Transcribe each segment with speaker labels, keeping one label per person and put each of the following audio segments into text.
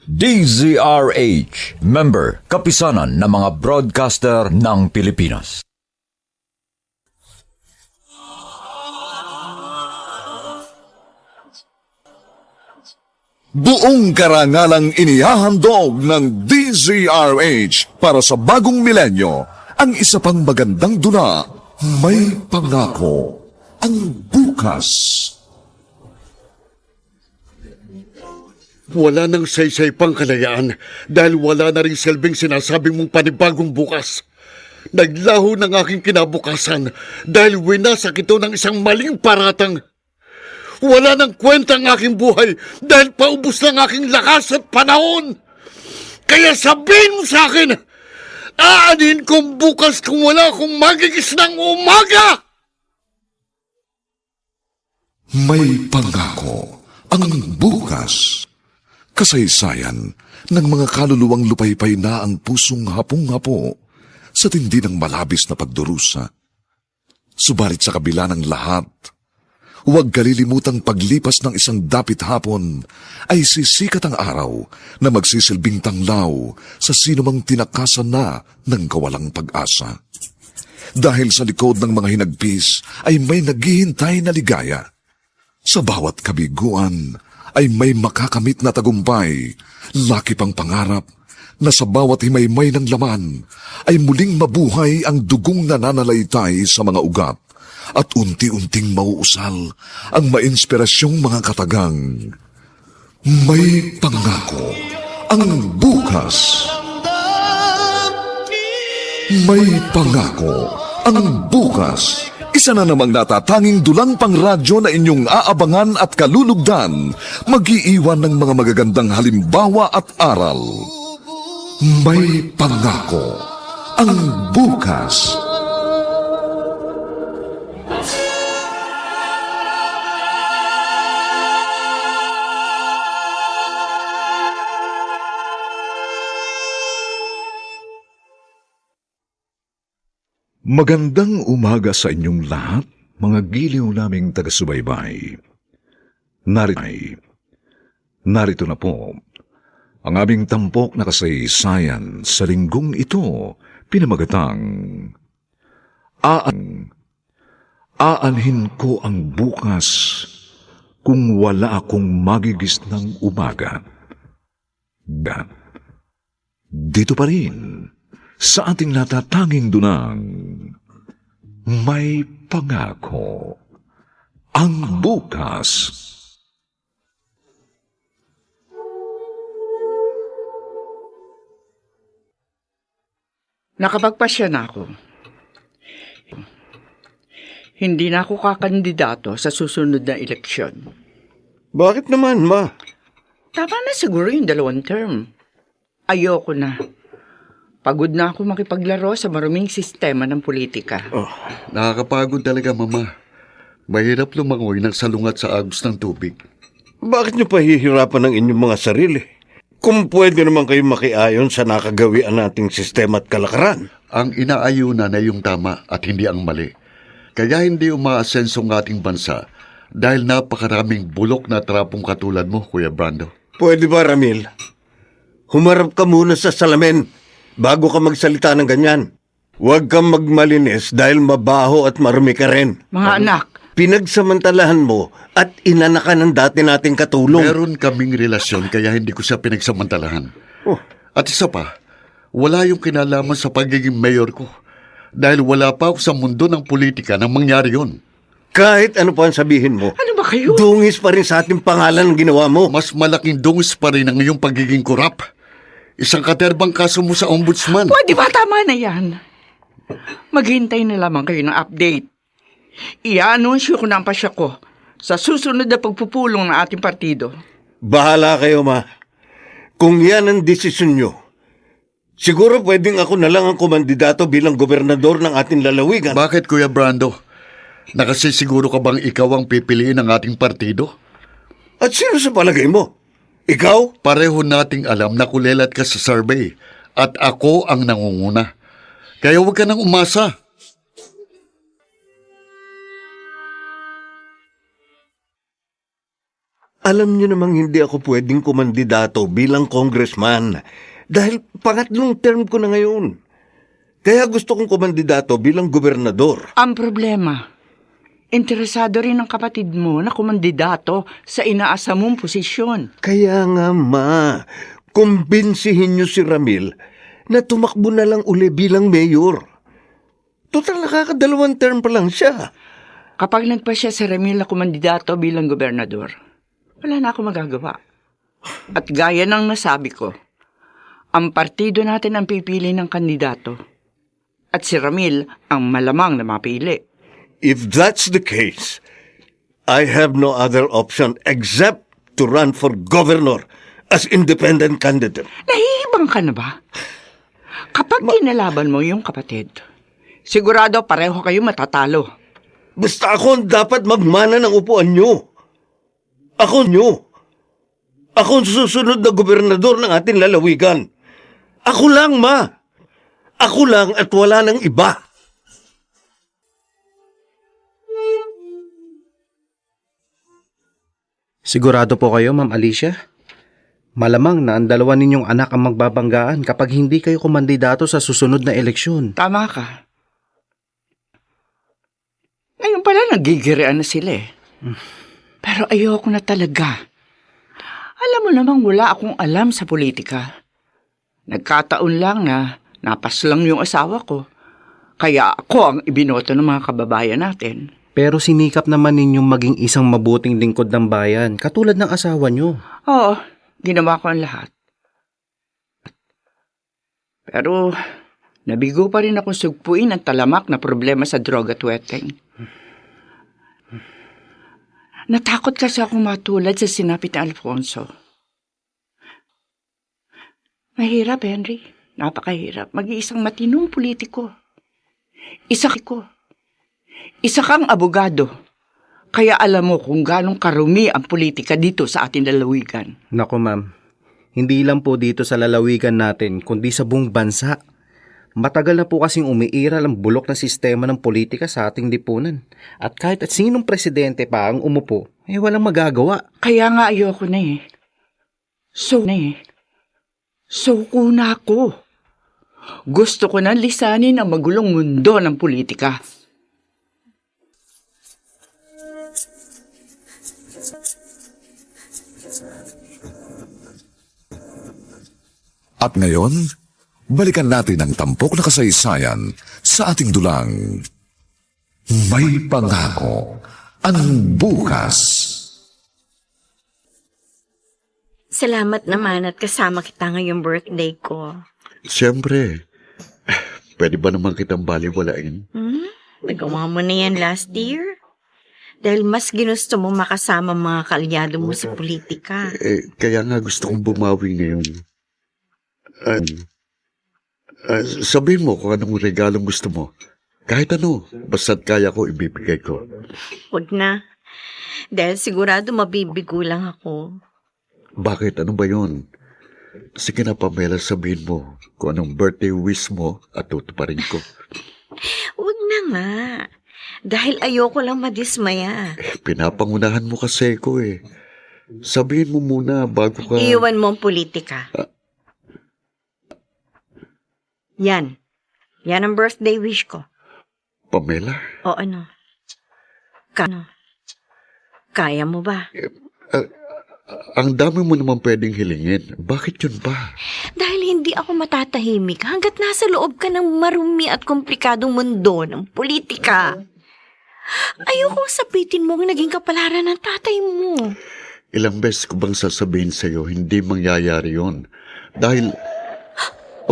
Speaker 1: DZRH, member, kapisanan ng mga broadcaster ng Pilipinas.
Speaker 2: Buong karangalang inihahandog ng DZRH para sa bagong milenyo, ang isa pang magandang dula, may pangako, ang bukas.
Speaker 3: Wala nang saysay pang kalayaan dahil wala na rin silbing sinasabing mong panibagong bukas. Naglaho ng aking kinabukasan dahil winasak ito ng isang maling paratang. Wala nang kwenta ang aking buhay dahil paubos ng aking lakas at panahon. Kaya sabihin mo sa akin, aanin kong bukas kung wala akong magigis ng umaga!
Speaker 2: May pangako, ang bukas. Kasaysayan ng mga kaluluwang lupaypay na ang pusong hapong-hapo sa tindi ng malabis na pagdurusa. Subalit sa kabila ng lahat, huwag kalilimutang paglipas ng isang dapit hapon ay sisikat ang araw na magsisilbing tanglaw sa sinumang tinakasan na ng kawalang pag-asa. Dahil sa likod ng mga hinagpis ay may naghihintay na ligaya. Sa bawat kabiguan ay may makakamit na tagumpay, laki pang pangarap na sa bawat himaymay ng laman ay muling mabuhay ang dugong nananalaytay sa mga ugat at unti-unting mauusal ang mainspirasyong mga katagang. May pangako ang bukas. May pangako ang bukas. Isa na namang natatanging dulang pangradyo na inyong aabangan at kalulugdan, mag-iiwan ng mga magagandang halimbawa at aral. May pangako ang bukas. Magandang umaga sa inyong lahat, mga giliw naming taga-subaybay. Narito na po ang aming tampok na kasaysayan sa linggong ito, pinamagatang Aanhin ko ang bukas kung wala akong magigis ng umaga. Dito pa rin, sa ating natatanging dunang, may pangako ang bukas.
Speaker 4: Nakapagpasya na ako. Hindi na ako kakandidato sa susunod na eleksyon.
Speaker 3: Bakit naman, Ma?
Speaker 4: Tama na siguro yung 2 term. Ayoko na. Pagod na ako makipaglaro sa maruming sistema ng politika.
Speaker 3: Oh, nakakapagod talaga, Mama. Mahirap lumangoy ng salungat sa agos ng tubig.
Speaker 5: Bakit niyo pahihirapan ng inyong mga sarili? Kung pwede naman kayo makiayon sa nakagawian nating sistema at kalakaran.
Speaker 3: Ang inaayunan na yung tama at hindi ang mali. Kaya hindi umaasenso ang ating bansa dahil napakaraming bulok na trapong katulad mo, Kuya Brando.
Speaker 5: Pwede ba, Ramil? Humarap ka muna sa salamin bago ka magsalita ng ganyan. Huwag kang magmalinis dahil mabaho at marumi ka rin.
Speaker 4: Mga anak,
Speaker 5: Pinagsamantalahan mo at inanakan ng dati nating katulong.
Speaker 3: Meron kaming relasyon kaya hindi ko siya pinagsamantalahan.
Speaker 5: Oh.
Speaker 3: At isa pa, wala yung kinalaman sa pagiging mayor ko dahil wala pa ako sa mundo ng politika nang mangyari yun.
Speaker 5: Kahit ano pa ang sabihin mo,
Speaker 4: ano ba kayo?
Speaker 5: dungis pa rin sa ating pangalan ang ginawa mo.
Speaker 3: Mas malaking dungis pa rin ang iyong pagiging korap. Isang katerbang kaso mo sa ombudsman.
Speaker 4: Pwede ba tama na yan? Maghintay na lamang kayo ng update. I-anunsyo ko na ang pasya ko sa susunod na pagpupulong ng ating partido.
Speaker 5: Bahala kayo, Ma. Kung yan ang desisyon nyo, siguro pwedeng ako na lang ang kumandidato bilang gobernador ng ating lalawigan.
Speaker 3: Bakit, Kuya Brando? Nakasisiguro ka bang ikaw ang pipiliin ng ating partido?
Speaker 5: At sino sa palagay mo? Ikaw?
Speaker 3: Pareho nating alam na kulelat ka sa survey at ako ang nangunguna. Kaya huwag ka nang umasa.
Speaker 5: Alam niyo namang hindi ako pwedeng kumandidato bilang congressman dahil pangatlong term ko na ngayon. Kaya gusto kong kumandidato bilang gobernador.
Speaker 4: Ang problema, interesado rin ang kapatid mo na kumandidato sa inaasa mong posisyon.
Speaker 5: Kaya nga ma, kumbinsihin niyo si Ramil na tumakbo na lang uli bilang mayor. Total nakakadalawang term pa lang siya.
Speaker 4: Kapag nagpa siya sa Ramil na kumandidato bilang gobernador, wala na ako magagawa. At gaya ng nasabi ko, ang partido natin ang pipili ng kandidato. At si Ramil ang malamang na mapili.
Speaker 5: If that's the case, I have no other option except to run for governor as independent candidate.
Speaker 4: Nahihibang ka na ba? Kapag kinalaban mo yung kapatid, sigurado pareho kayo matatalo.
Speaker 5: Basta ako ang dapat magmana ng upuan nyo. Ako ang susunod na gobernador ng ating lalawigan. Ako lang, ma. Ako lang at wala nang iba.
Speaker 6: Sigurado po kayo, Ma'am Alicia? Malamang na ang dalawa ninyong anak ang magbabanggaan kapag hindi kayo kumandidato sa susunod na eleksyon.
Speaker 4: Tama ka. Ngayon pala nagigirian na sila eh. Pero ayoko na talaga. Alam mo namang wala akong alam sa politika. Nagkataon lang na napaslang yung asawa ko. Kaya ako ang ibinoto ng mga kababayan natin.
Speaker 6: Pero sinikap naman ninyong maging isang mabuting lingkod ng bayan, katulad ng asawa nyo.
Speaker 4: Oo, ginawa ko ang lahat. Pero nabigo pa rin akong sugpuin ang talamak na problema sa droga at weteng. Natakot kasi akong matulad sa sinapit ni Alfonso. Mahirap, Henry. Napakahirap. Mag-iisang matinong politiko. Isa kang abogado. Kaya alam mo kung ganong karumi ang politika dito sa ating lalawigan.
Speaker 6: Naku, Ma'am. Hindi lang po dito sa lalawigan natin, kundi sa buong bansa. Matagal na po kasing umiiral ang bulok na sistema ng politika sa ating lipunan. At kahit at sinong presidente pa ang umupo, ay walang magagawa.
Speaker 4: Kaya nga ayoko na eh. Suko na ako. Gusto ko na lisanin ang magulong mundo ng politika.
Speaker 2: At ngayon, balikan natin ang tampok na kasaysayan sa ating dulang. May pangako ang bukas.
Speaker 7: Salamat naman at kasama kita ngayong birthday ko.
Speaker 3: Siyempre, pwede ba naman kitang baliwalain?
Speaker 7: Nagawa mo na yan last year? Dahil mas ginusto mo makasama mga kalyado mo sa politika.
Speaker 3: Kaya nga gusto kong bumawi ngayon. Sabihin mo kung anong regalong gusto mo. Kahit ano, basta't kaya ko, ibibigay ko.
Speaker 7: Huwag na. Dahil sigurado mabibigo lang ako.
Speaker 3: Bakit? Ano ba yun? Sige na, Pamela, sabihin mo kung anong birthday wish mo at tutuparin ko.
Speaker 7: Huwag na nga. Dahil ayoko lang madismaya.
Speaker 3: Pinapangunahan mo kasi ko eh. Sabihin mo muna bago ka...
Speaker 7: Iiwan mo ang politika. Yan. Yan ang birthday wish ko.
Speaker 3: Pamela?
Speaker 7: O ano? Kaya mo ba?
Speaker 3: Ang dami mo naman pwedeng hilingin. Bakit yun ba?
Speaker 7: Dahil hindi ako matatahimik hanggat nasa loob ka ng marumi at komplikadong mundo ng politika. Ayokong sapitin mo ang naging kapalaran ng tatay mo.
Speaker 3: Ilang beses ko bang sasabihin sa'yo, hindi mangyayari yun. Dahil...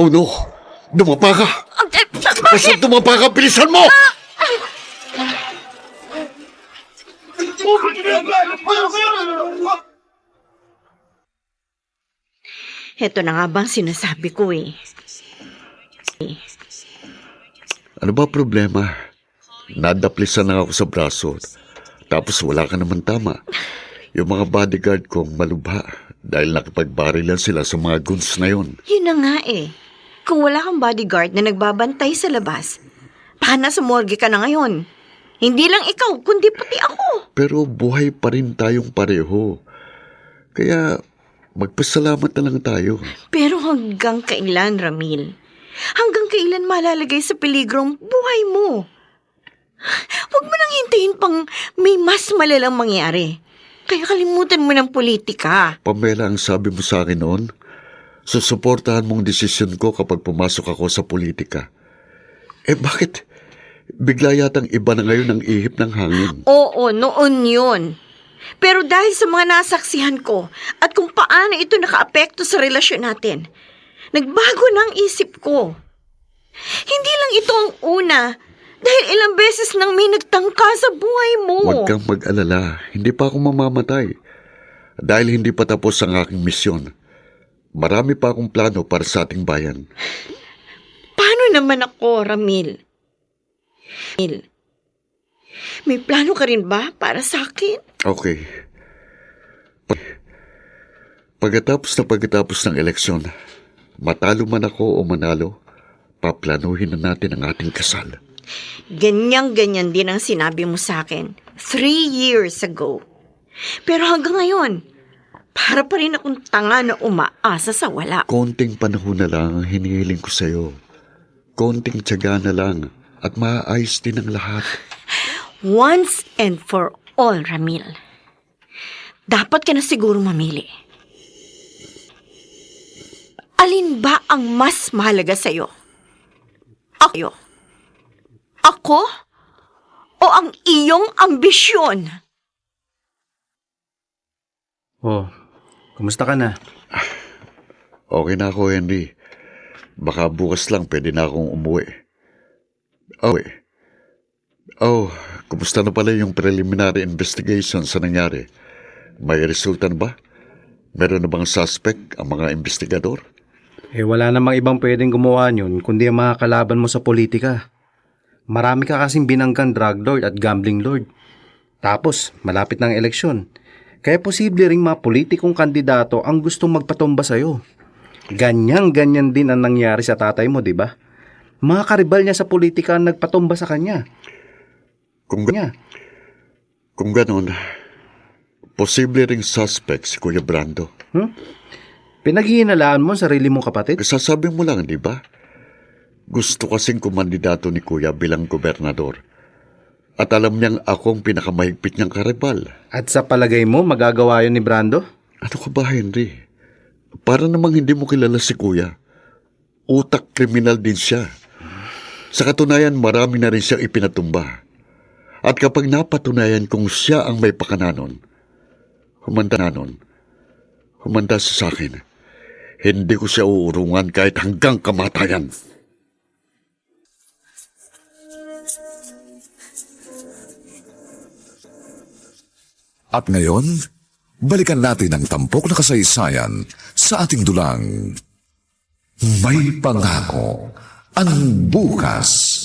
Speaker 3: Oh no! Dumapa ka! Basta dumapa ka, bilisan mo!
Speaker 7: Heto na nga bang sinasabi ko eh.
Speaker 3: Ano ba problema? Nadaplisan na ako sa braso. Tapos wala ka naman tama. Yung mga bodyguard kong malubha dahil nakipagbarilan sila sa mga guns na yun.
Speaker 7: Yun na nga eh. Kung wala kang bodyguard na nagbabantay sa labas, baka nasa morgue ka na ngayon. Hindi lang ikaw, kundi pati ako.
Speaker 3: Pero buhay pa rin tayong pareho. Kaya magpasalamat na lang tayo.
Speaker 7: Pero hanggang kailan, Ramil? Hanggang kailan malalagay sa peligro ang buhay mo? Huwag mo nang hintayin pang may mas malalang mangyari. Kaya kalimutan mo ng politika.
Speaker 3: Pamela, ang sabi mo sa akin noon, susuportahan mong desisyon ko kapag pumasok ako sa politika. Bakit? Bigla yatang iba na ngayon ang ihip ng hangin.
Speaker 7: Oo, noon yun. Pero dahil sa mga nasaksihan ko at kung paano ito nakaapekto sa relasyon natin, nagbago na ang isip ko. Hindi lang ito ang una, dahil ilang beses nang may nagtangka sa buhay mo.
Speaker 3: Huwag kang mag-alala, hindi pa ako mamamatay. Dahil hindi pa tapos ang aking misyon. Marami pa akong plano para sa ating bayan.
Speaker 7: Paano naman ako, Ramil? May plano ka rin ba para sa akin?
Speaker 3: Okay. Pagkatapos ng eleksyon, matalo man ako o manalo, paplanuhin na natin ang ating kasal.
Speaker 7: Ganyan-ganyan din ang sinabi mo sa akin 3 years ago. Pero hanggang ngayon, para pa rin akong tanga na umaasa sa wala.
Speaker 3: Konting panahon na lang ang hinihiling ko sa'yo. Konting tiyaga na lang at maaayos din ang lahat.
Speaker 7: Once and for all, Ramil. Dapat ka na siguro mamili. Alin ba ang mas mahalaga sa'yo? Ako? O ang iyong ambisyon?
Speaker 6: Oh, kumusta ka na?
Speaker 3: Okay na ako, Henry. Baka bukas lang pwede na akong umuwi. Kumusta na pala yung preliminary investigation sa nangyari? May resulta na ba? Meron na bang suspect ang mga investigador?
Speaker 6: Wala namang ibang pwedeng gumawa yun kundi ang mga kalaban mo sa politika. Marami ka kasing binanggang drug lord at gambling lord. Tapos, malapit na ang eleksyon. Kaya posible ring mga politikong kandidato ang gustong magpatumba sa'yo. Ganyan-ganyan din ang nangyari sa tatay mo, di ba? Mga karibal niya sa politika ang nagpatumba sa kanya.
Speaker 3: Kung ganon, posible ring suspect si Kuya Brando.
Speaker 6: Pinaghihinalaan mo ang sarili mong kapatid?
Speaker 3: Sasabi mo lang, di ba? Gusto kasing kumandidato ni Kuya bilang gobernador. At alam niyang akong pinakamahigpit niyang karibal.
Speaker 6: At sa palagay mo, magagawa yun ni Brando?
Speaker 3: Ano ka ba, Henry? Para namang hindi mo kilala si Kuya. Utak kriminal din siya. Sa katunayan, marami na rin siyang ipinatumba. At kapag napatunayan kung siya ang may pakananon, humanda siya sa akin. Hindi ko siya uurungan kahit hanggang kamatayan.
Speaker 2: At ngayon, balikan natin ang tampok na kasaysayan sa ating dulang. May pangako ang bukas.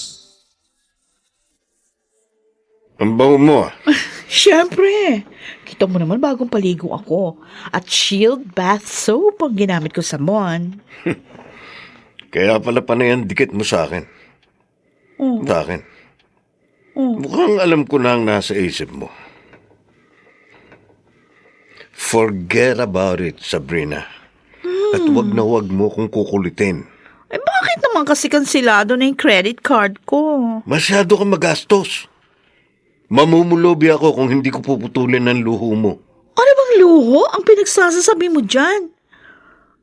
Speaker 5: Ang bango mo ah.
Speaker 8: Siyempre. Kita mo naman bagong paligo ako. At Shield Bath Soap ang ginamit ko sa Mon.
Speaker 5: Kaya pala panayan dikit mo sa akin. Sa akin. Mukhang alam ko na ang nasa isip mo. Forget about it, Sabrina. At wag na wag mo kung kukulitin.
Speaker 8: Bakit naman kasi kansilado na yung credit card ko?
Speaker 5: Masyado kang magastos. Mamumulobi ako kung hindi ko puputulin ng luho mo.
Speaker 8: Ano bang luho ang pinagsasasabi mo dyan?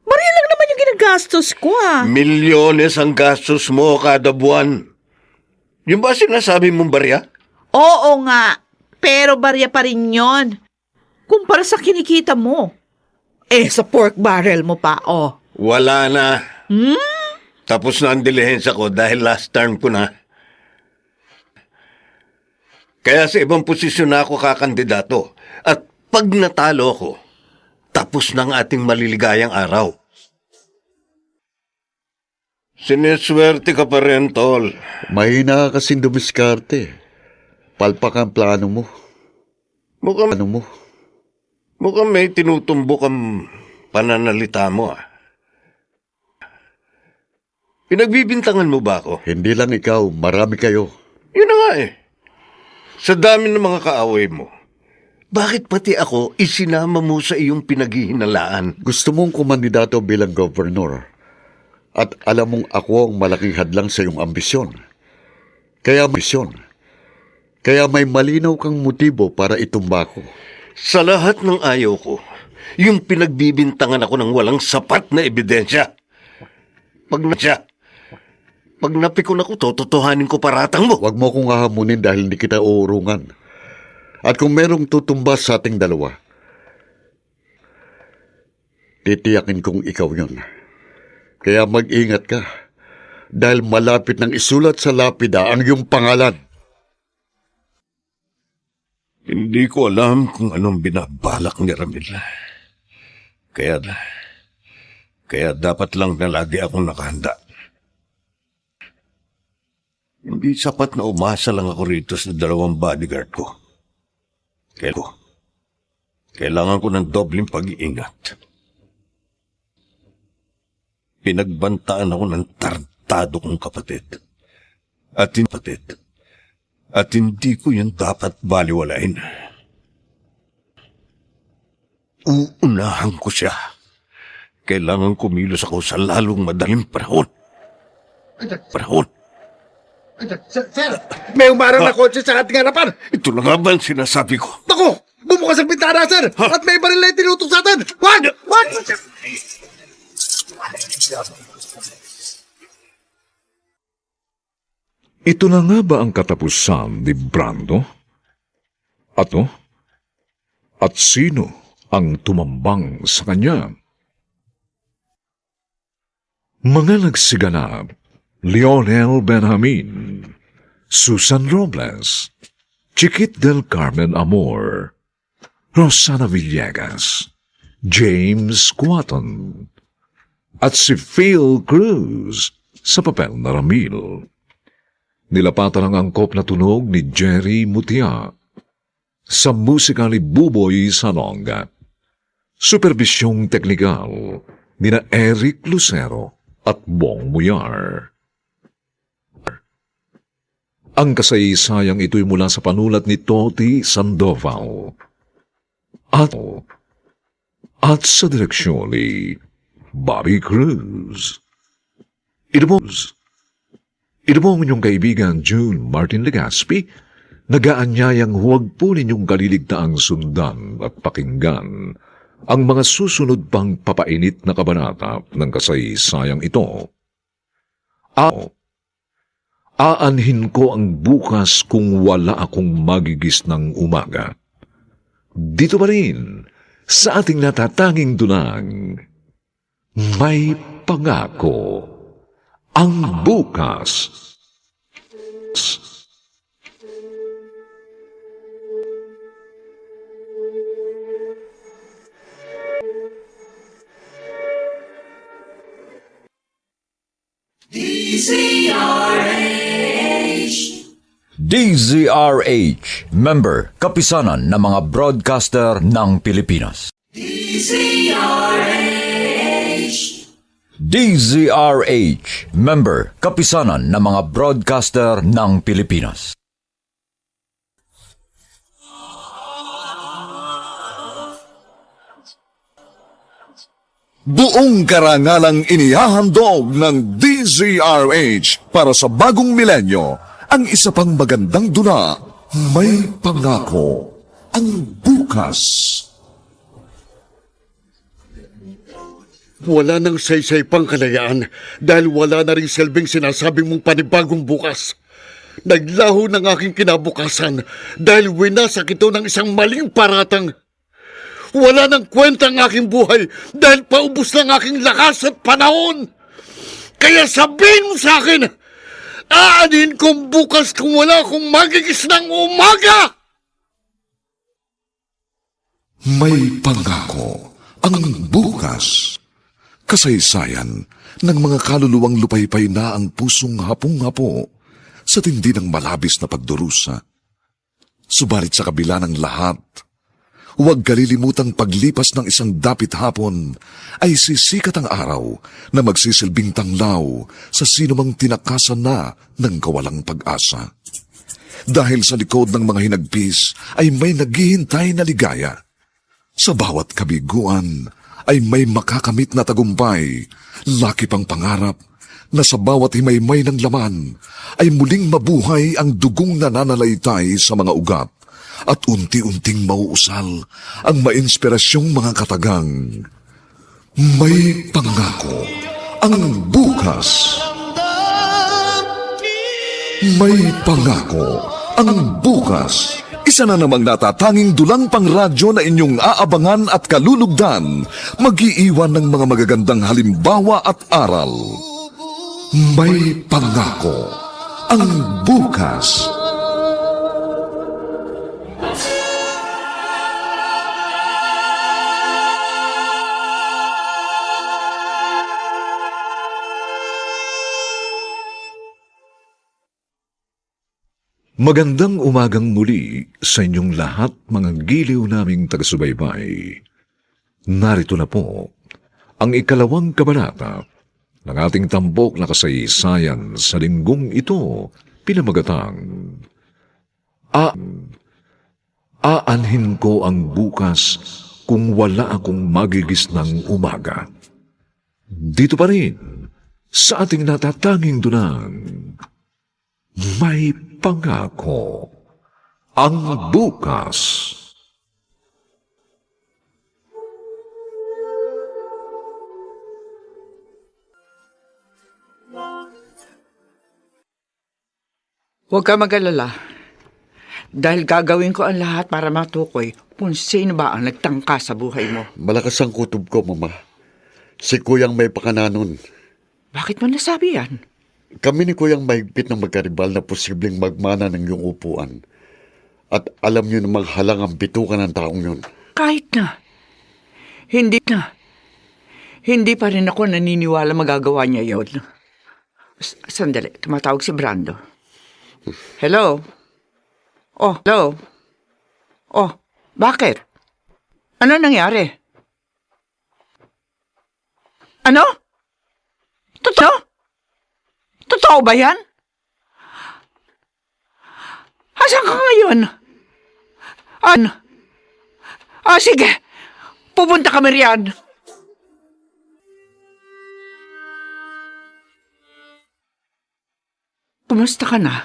Speaker 8: Barya lang naman yung ginagastos ko
Speaker 5: Milyones ang gastos mo kada buwan. Yung ba sinasabi mong barya?
Speaker 8: Oo nga. Pero barya pa rin yon. Kumpara sa kinikita mo. Sa pork barrel mo pa,
Speaker 5: Wala na. Tapos na ang dilihensya ko dahil last term ko na. Kaya sa ibang posisyon na ako kakandidato. At pag natalo ako, tapos na ang ating maliligayang araw. Sineswerte ka pa rin, tol.
Speaker 3: Mahina ka kasing dumiskarte. Palpak ang plano mo.
Speaker 5: Mukhang may tinutumbok ang pananalita mo Pinagbibintangan mo ba ako?
Speaker 3: Hindi lang ikaw, marami kayo.
Speaker 5: Yun na nga Sa dami ng mga kaaway mo, Bakit pati ako isinama mo sa iyong pinaghihinalaan?
Speaker 3: Gusto mong kumandidato bilang gobernador at alam mong ako ang malaking hadlang sa iyong ambisyon. Kaya may malinaw kang motibo para itumba ko.
Speaker 5: Sa lahat ng ayaw ko, yung pinagbibintangan ako ng walang sapat na ebidensya. Pag napikon ako, tototohanin ko paratang mo.
Speaker 3: Huwag mo akong hahamunin dahil hindi kita uurungan. At kung merong tutumba sa ating dalawa, titiyakin kong ikaw yon. Kaya mag-ingat ka dahil malapit nang isulat sa lapida ang iyong pangalan.
Speaker 5: Hindi ko alam kung anong binabalak ni Ramil. Kaya dapat lang na lagi akong nakahanda. Hindi sapat na umasa lang ako rito sa 2 bodyguard ko. Kailangan ko ng dobleng pag-iingat. Pinagbantaan ako ng tarantado kong kapatid. At hindi ko yun dapat baliwalain. Uunahan ko siya. Kailangan kumilos ako sa lalong madaling panahon.
Speaker 3: May umarang na kotse sa ating harapan!
Speaker 5: Ito lang nga ba ang sinasabi ko?
Speaker 3: Naku! Bumukas ang bintana, sir! At may baril na tinutok sa atin! Wag!
Speaker 2: Ito na nga ba ang katapusan ni Brando? At sino ang tumambang sa kanya? Mga nagsiganap, Lionel Benjamin, Susan Robles, Chiquit del Carmen Amor, Rosana Villegas, James Quaton, at si Phil Cruz sa papel na Ramil. Nilapatan ang angkop na tunog ni Jerry Mutia sa musika ni Buboy Salonga. Supervisyong teknikal nina Eric Lucero at Bong Muyar. Ang kasaysayang ito'y mula sa panulat ni Toti Sandoval at sa direksyon ni Bobby Cruz. Ito po ang inyong kaibigan June Martin Legaspi, nagaanyayang huwag po ninyong kaliligtaang sundan at pakinggan ang mga susunod pang papainit na kabanata ng kasaysayang ito. Aanhin ko ang bukas kung wala akong magigis ng umaga. Dito pa rin, sa ating natatanging dunang, may pangako ang bukas.
Speaker 1: DZRH, member, kapisanan ng mga broadcaster ng Pilipinas. DZRH, member, kapisanan ng mga broadcaster ng Pilipinas.
Speaker 2: Buong karangalang inihahandog ng DZRH para sa bagong milenyo, ang isa pang magandang dula, may pangako ang bukas.
Speaker 3: Wala nang saysay pang kalayaan dahil wala na rin silbing sinasabi mong panibagong bukas. Naglaho ng aking kinabukasan dahil winasak ito ng isang maling paratang. Wala nang kwenta ang aking buhay dahil paubos ng aking lakas at panahon. Kaya sabihin mo sa akin, aanin kong bukas kung wala akong magigis ng umaga!
Speaker 2: May pangako ang bukas. Kasaysayan ng mga kaluluwang lupaypay na ang pusong hapong-hapo sa tindi ng malabis na pagdurusa. Subalit sa kabila ng lahat, huwag kalilimutang paglipas ng isang dapit hapon ay sisikat ang araw na magsisilbing tanglaw sa sinumang tinakasan na ng kawalang pag-asa. Dahil sa likod ng mga hinagpis ay may naghihintay na ligaya. Sa bawat kabiguan ay may makakamit na tagumpay, laki pang pangarap na sa bawat himaymay ng laman ay muling mabuhay ang dugong nananalaytay sa mga ugat at unti-unting mauusal ang mainspirasyong mga katagang. May pangako ang bukas. May pangako ang bukas. Isa na namang natatanging dulang pang radyo na inyong aabangan at kalulugdan, mag-iiwan ng mga magagandang halimbawa at aral. May pangako ang bukas. Magandang umagang muli sa inyong lahat, mga giliw naming taga-subaybay. Narito na po ang ikalawang kabanata ng ating tampok na kasaysayan sa linggong ito, pinamagatang Aanhin ko ang bukas kung wala akong magigis ng umaga. Dito pa rin sa ating natatanging dunang may pangako ang bukas.
Speaker 4: Huwag ka mag-alala. Dahil gagawin ko ang lahat para matukoy kung sino ba ang nagtangka sa buhay mo.
Speaker 3: Malakas ang kutob ko, Mama. Si Kuyang may pakananon.
Speaker 4: Bakit mo nasabi yan?
Speaker 3: Kami ni Kuyang mahigpit ng magkaribal na posibleng magmana ng iyong upuan. At alam niyo namang halang ang bitukan ng taong yun.
Speaker 4: Kahit na. Hindi pa rin ako naniniwala magagawa niya yun. Sandali, tumatawag si Brando. Hello? Oh, hello? Oh, bakit? Ano nangyari? Ano? Totoo ba yan? Asan ka ngayon? Sige. Pupunta kami riyan. Kumusta ka na?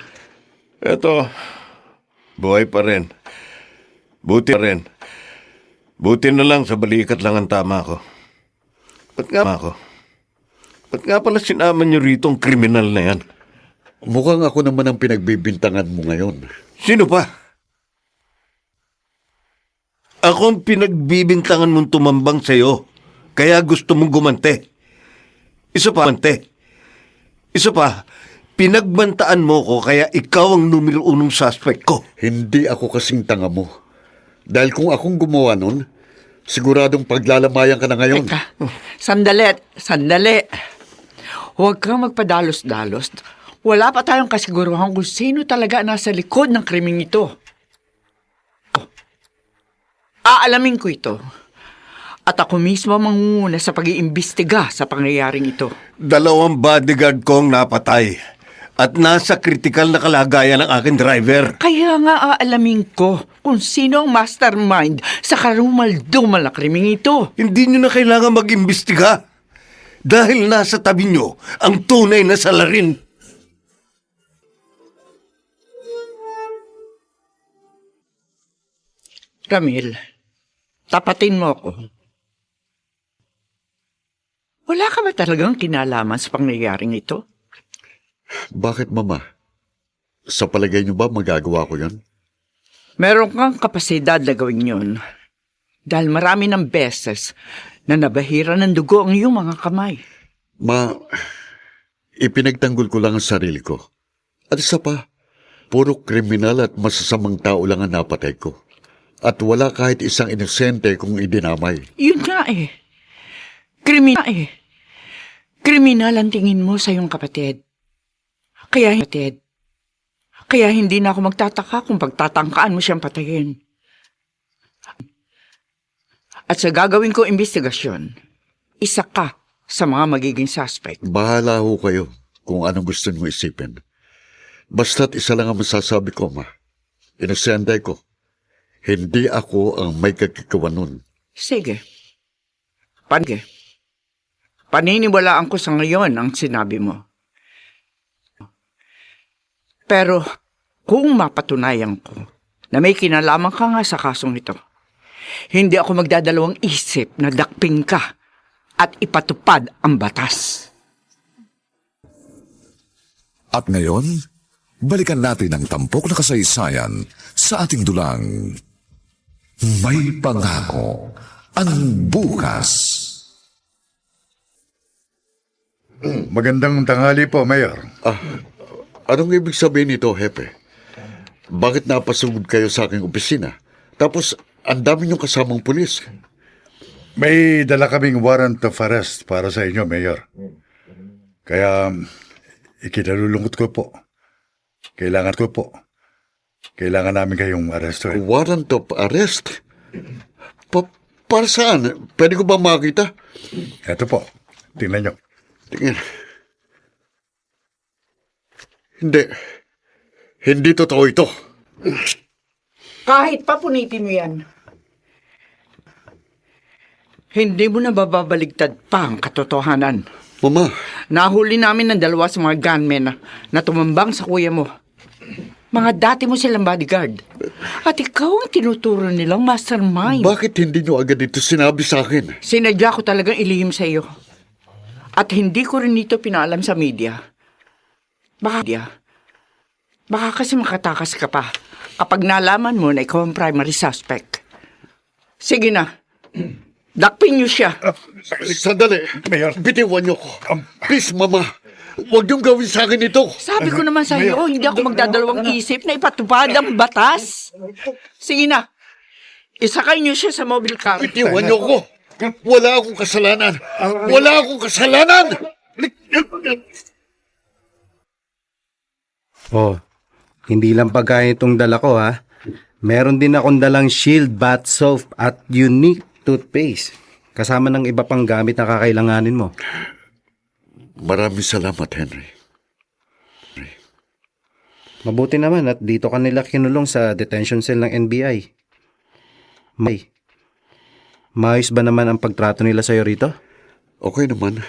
Speaker 5: Eto, buhay pa rin. Buti na lang sa balikat lang ang tama ko. Ba't nga pala sinama niyo rito ang kriminal na yan?
Speaker 3: Mukhang ako naman ang pinagbibintangan mo ngayon.
Speaker 5: Sino pa? Ako ang pinagbibintangan mong tumambang sa'yo. Kaya gusto mong gumante. Isa pa, pinagbantaan mo ko kaya ikaw ang numero unong suspect ko.
Speaker 3: Hindi ako kasing tanga mo. Dahil kung akong gumawa nun, siguradong paglalamayan ka na ngayon.
Speaker 4: Teka, sandali. Huwag kang magpadalos-dalos. Wala pa tayong kasiguruhan kung sino talaga nasa likod ng krimeng ito. Aalamin ko ito. At ako mismo mangunguna sa pag-iimbestiga sa pangyayaring ito.
Speaker 5: 2 bodyguard kong napatay at nasa kritikal na kalagayan ng aking driver.
Speaker 4: Kaya nga aalamin ko kung sino ang mastermind sa karumal-dumal na krimeng ito.
Speaker 5: Hindi nyo na kailangan mag-imbestiga dahil nasa tabi nyo ang tunay na salarin.
Speaker 4: Ramil, tapatin mo ako. Wala ka ba talagang kinalaman sa pangyayaring ito?
Speaker 3: Bakit, Mama? Sa palagay niyo ba magagawa ko yan?
Speaker 4: Meron kang kapasidad na gawin yun. Dahil marami ng beses na nabahira ng dugo ang iyong mga kamay.
Speaker 3: Ipinagtanggol ko lang ang sarili ko. At isa pa, puro kriminal at masasamang tao lang ang napatay ko. At wala kahit isang inosente kung idinamay.
Speaker 4: Yun nga eh. Kriminal ang tingin mo sa iyong kapatid. Kaya hindi na ako magtataka kung pagtatangkaan mo siyang patayin. At sa gagawin ko investigasyon, isa ka sa mga magiging suspect.
Speaker 3: Bahala ho kayo kung anong gusto niyo isipin. Basta't isa lang ang masasabi ko, ma. Inusenday ko. Hindi ako ang may kagagawa nun.
Speaker 4: Sige. Paniniwalaan ko sa ngayon ang sinabi mo. Pero kung mapatunayan ko na may kinalaman ka nga sa kasong ito, hindi ako magdadalawang isip na dakping ka at ipatupad ang batas.
Speaker 2: At ngayon, balikan natin ang tampok na kasaysayan sa ating dulang May Pangako ang Bukas.
Speaker 9: Magandang tanghali po, Mayor.
Speaker 3: Anong ibig sabihin nito, Hepe? Bakit napasugod kayo sa aking opisina? Tapos, ang dami niyong kasamang pulis.
Speaker 9: May dala kaming warrant of arrest para sa inyo, Mayor. Kaya, ikinalulungkot ko po. Kailangan namin kayong arrestuhin.
Speaker 3: Warrant of arrest? Para saan? Pwede ko ba makita?
Speaker 9: Eto po, tingnan nyo.
Speaker 3: Tingin. Hindi totoo ito.
Speaker 4: Kahit pa punitin mo yan, hindi mo na bababaligtad pa ang katotohanan.
Speaker 3: Mama,
Speaker 4: Nahuli namin ng dalawa sa mga gunmen na tumambang sa kuya mo. Mga dati mo silang bodyguard. At ikaw ang tinuturo nilang mastermind.
Speaker 3: bakit hindi niyo agad ito sinabi sa akin?
Speaker 4: Sinadya ko talagang ilihim sa iyo. At hindi ko rin ito pinaalam sa media. Baka kasi makatakas ka pa kapag nalaman mo na ikaw ang primary suspect. Sige na. Dakpin niyo siya.
Speaker 3: Sandali.
Speaker 9: Mayor.
Speaker 3: Bitiwan niyo ko. Please, Mama. Huwag niyong gawin sa akin ito.
Speaker 4: Sabi ko naman sa iyo, hindi ako magdadalawang isip na ipatupad ang batas. Sige na. Isakay niyo siya sa mobile car.
Speaker 3: Bitiwan niyo ko. Wala akong kasalanan. Wala akong kasalanan!
Speaker 6: Oh, hindi lang pagkain itong dala ko ha. Meron din akong dalang Shield Bath Soap at Unique Toothpaste. Kasama ng iba pang gamit na kakailanganin mo.
Speaker 3: Maraming salamat, Henry.
Speaker 6: Mabuti naman at dito ka nila kinulong sa detention cell ng NBI. Maayos ba naman ang pagtrato nila sa'yo rito?
Speaker 3: Okay naman.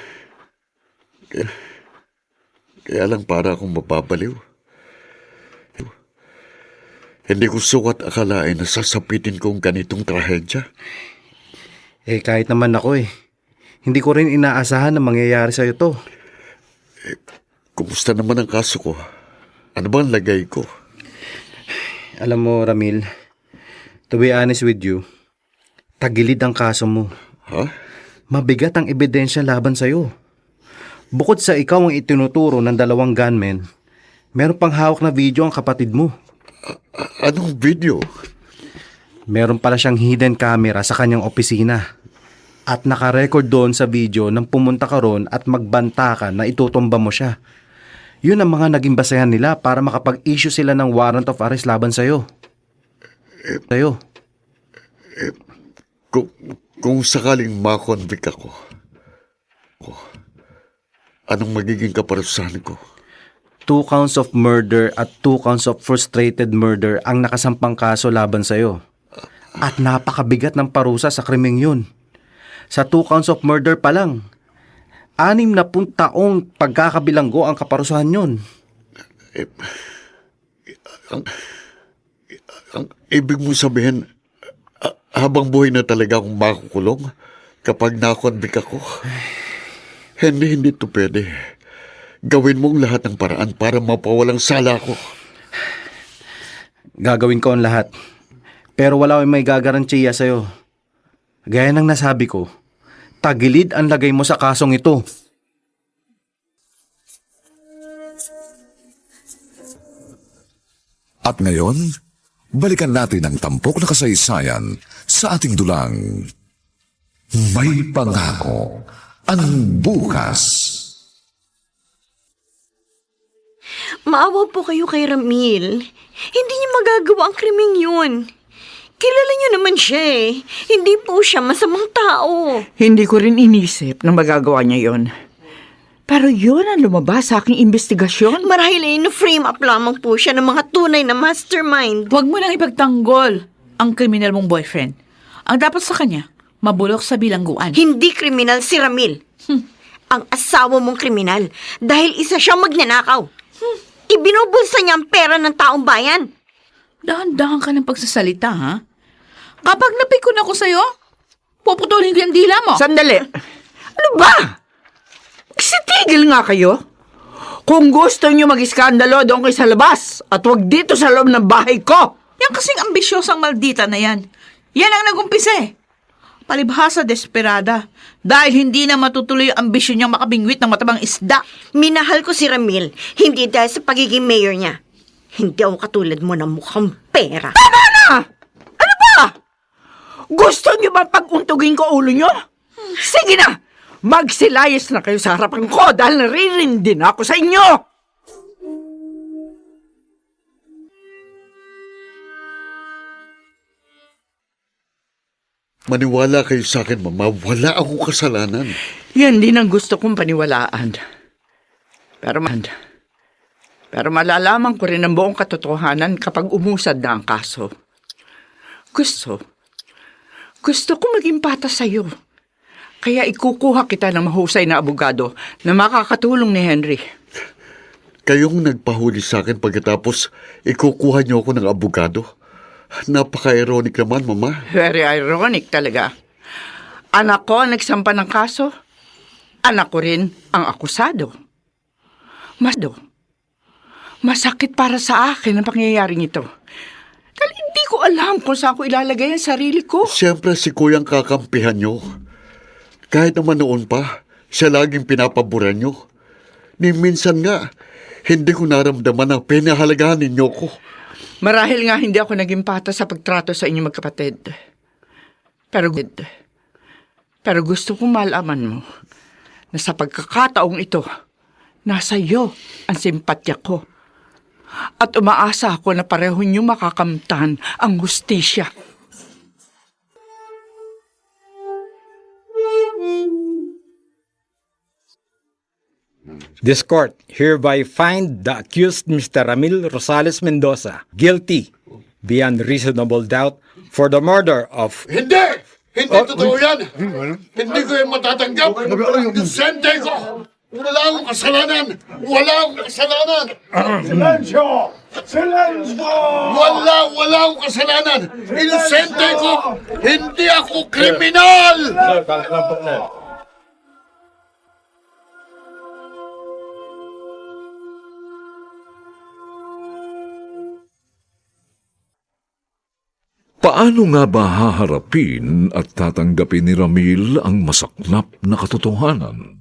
Speaker 3: Kaya lang para akong mapapaliw. Hindi ko sukat akalain na sasapitin kong ganitong trahedya.
Speaker 6: Kahit naman ako Hindi ko rin inaasahan na mangyayari sa'yo to.
Speaker 3: Kumusta naman ang kaso ko? Ano ba ang lagay ko?
Speaker 6: Alam mo, Ramil, to be honest with you, tagilid ang kaso mo.
Speaker 3: Ha?
Speaker 6: Mabigat ang ebidensya laban sa'yo. Bukod sa ikaw ang itinuturo ng dalawang gunmen, meron pang hawak na video ang kapatid mo.
Speaker 3: Anong video?
Speaker 6: Meron pala siyang hidden camera sa kanyang opisina. At nakarecord doon sa video nang pumunta ka ron at magbanta ka na itutumba mo siya. Yun ang mga naging basehan nila para makapag-issue sila ng warrant of arrest laban sa'yo.
Speaker 3: Kung sakaling makonvict ako, anong magiging kaparusahan ko?
Speaker 6: 2 counts of murder at 2 counts of frustrated murder ang nakasampang kaso laban sa'yo. At napakabigat ng parusa sa krimeng yun. Sa 2 counts of murder pa lang, 60 taong pagkakabilanggo ang kaparusahan yun.
Speaker 3: Ang ibig mong sabihin, habang buhay na talaga akong makukulong kapag nakonvict ako? Hindi ito pwede. Gawin mong lahat ng paraan para mapawalang sala ko.
Speaker 6: Gagawin ko ang lahat. Pero wala may gagarantiya sa'yo. Gaya ng nasabi ko, tagilid ang lagay mo sa kasong ito.
Speaker 2: At ngayon, balikan natin ang tampok na kasaysayan sa ating dulang May Pangako ang Bukas.
Speaker 7: Maawa po kayo kay Ramil. Hindi niya magagawa ang krimeng yun. Kilala niyo naman siya Hindi po siya masamang tao.
Speaker 4: Hindi ko rin inisip na magagawa niya yon. Pero yun ang lumabas sa aking investigasyon.
Speaker 7: Marahil ay frame up lamang po siya ng mga tunay na mastermind.
Speaker 8: Huwag mo nang ipagtanggol ang kriminal mong boyfriend. Ang dapat sa kanya, mabulok sa bilangguan.
Speaker 7: Hindi kriminal si Ramil. Ang asawa mong kriminal dahil isa siyang magnanakaw. Ibinubulsa niya ang pera ng taong bayan.
Speaker 8: Dahan-dahan ka ng pagsasalita, ha? Kapag napikon ako sa'yo, puputulin ko yung dila mo.
Speaker 4: Sandali. Ano ba? Sitigil nga kayo. Kung gusto niyo mag-iskandalo, doon kayo sa labas. At huwag dito sa loob ng bahay ko.
Speaker 8: Yan kasing ambisyosang maldita na yan. Yan ang nagumpisa eh. Palibhasa desperada. Dahil hindi na matutuloy ang ambisyon niyang makabingwit ng matabang isda.
Speaker 7: Minahal ko si Ramil, hindi dahil sa pagiging mayor niya. Hindi ako katulad mo na mukhang pera.
Speaker 4: Tama na! Ano ba? Gusto niyo ba pag-untugin ko ulo niyo? Sige na! Magsilayas na kayo sa harapan ko dahil naririndi na ako sa inyo!
Speaker 3: Maniwala kayo sa akin, Mama. Wala akong kasalanan.
Speaker 4: Yan din ang gusto kong paniwalaan. Pero malalaman ko rin ang buong katotohanan kapag umusad na ang kaso. Gusto ko maging patas sa'yo. Kaya ikukuha kita ng mahusay na abogado na makakatulong ni Henry.
Speaker 3: Kayong nagpahuli sa akin pagkatapos ikukuha niyo ako ng abogado. Napaka-ironic naman, Mama.
Speaker 4: Very ironic talaga. Anak ko ang nagsampa ng kaso. Anak ko rin ang akusado. Masakit para sa akin ang pangyayaring ito. Dahil hindi ko alam kung saan ko ilalagay ang sarili ko.
Speaker 3: Siyempre si Kuyang kakampihan niyo. Kahit naman noon pa, siya laging pinapaboran niyo. Ni minsan nga, hindi ko naramdaman na pinahalagahan ninyo ko.
Speaker 4: Marahil nga hindi ako naging patas sa pagtrato sa inyong magkapatid. Pero gusto kong malaman mo na sa pagkakataong ito, nasa iyo ang simpatya ko. At umaasa ako na pareho niyo makakamtan ang hustisya.
Speaker 10: This court hereby find the accused Mr. Ramil Rosales Mendoza guilty beyond reasonable doubt for the murder of...
Speaker 3: Hindi! Hindi totoo yan! Hindi ko yan matatanggap! Sente ko! Wala akong kasalanan! Wala akong kasalanan!
Speaker 9: Silencio! Silencio!
Speaker 3: Wala akong kasalanan! Inosente ko! Hindi ako kriminal!
Speaker 2: Paano nga ba haharapin at tatanggapin ni Ramil ang masaklap na katotohanan?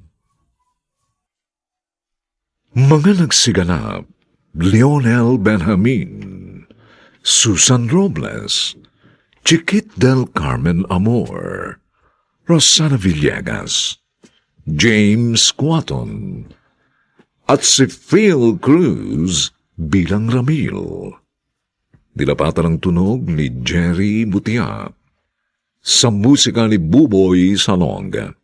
Speaker 2: Mga nagsiganap, Lionel Benjamin, Susan Robles, Chiquit del Carmen Amor, Rosana Villegas, James Quaton, at si Phil Cruz bilang Ramil. Dilapatan ang tunog ni Jerry Butia sa musika ni Buboy Salonga.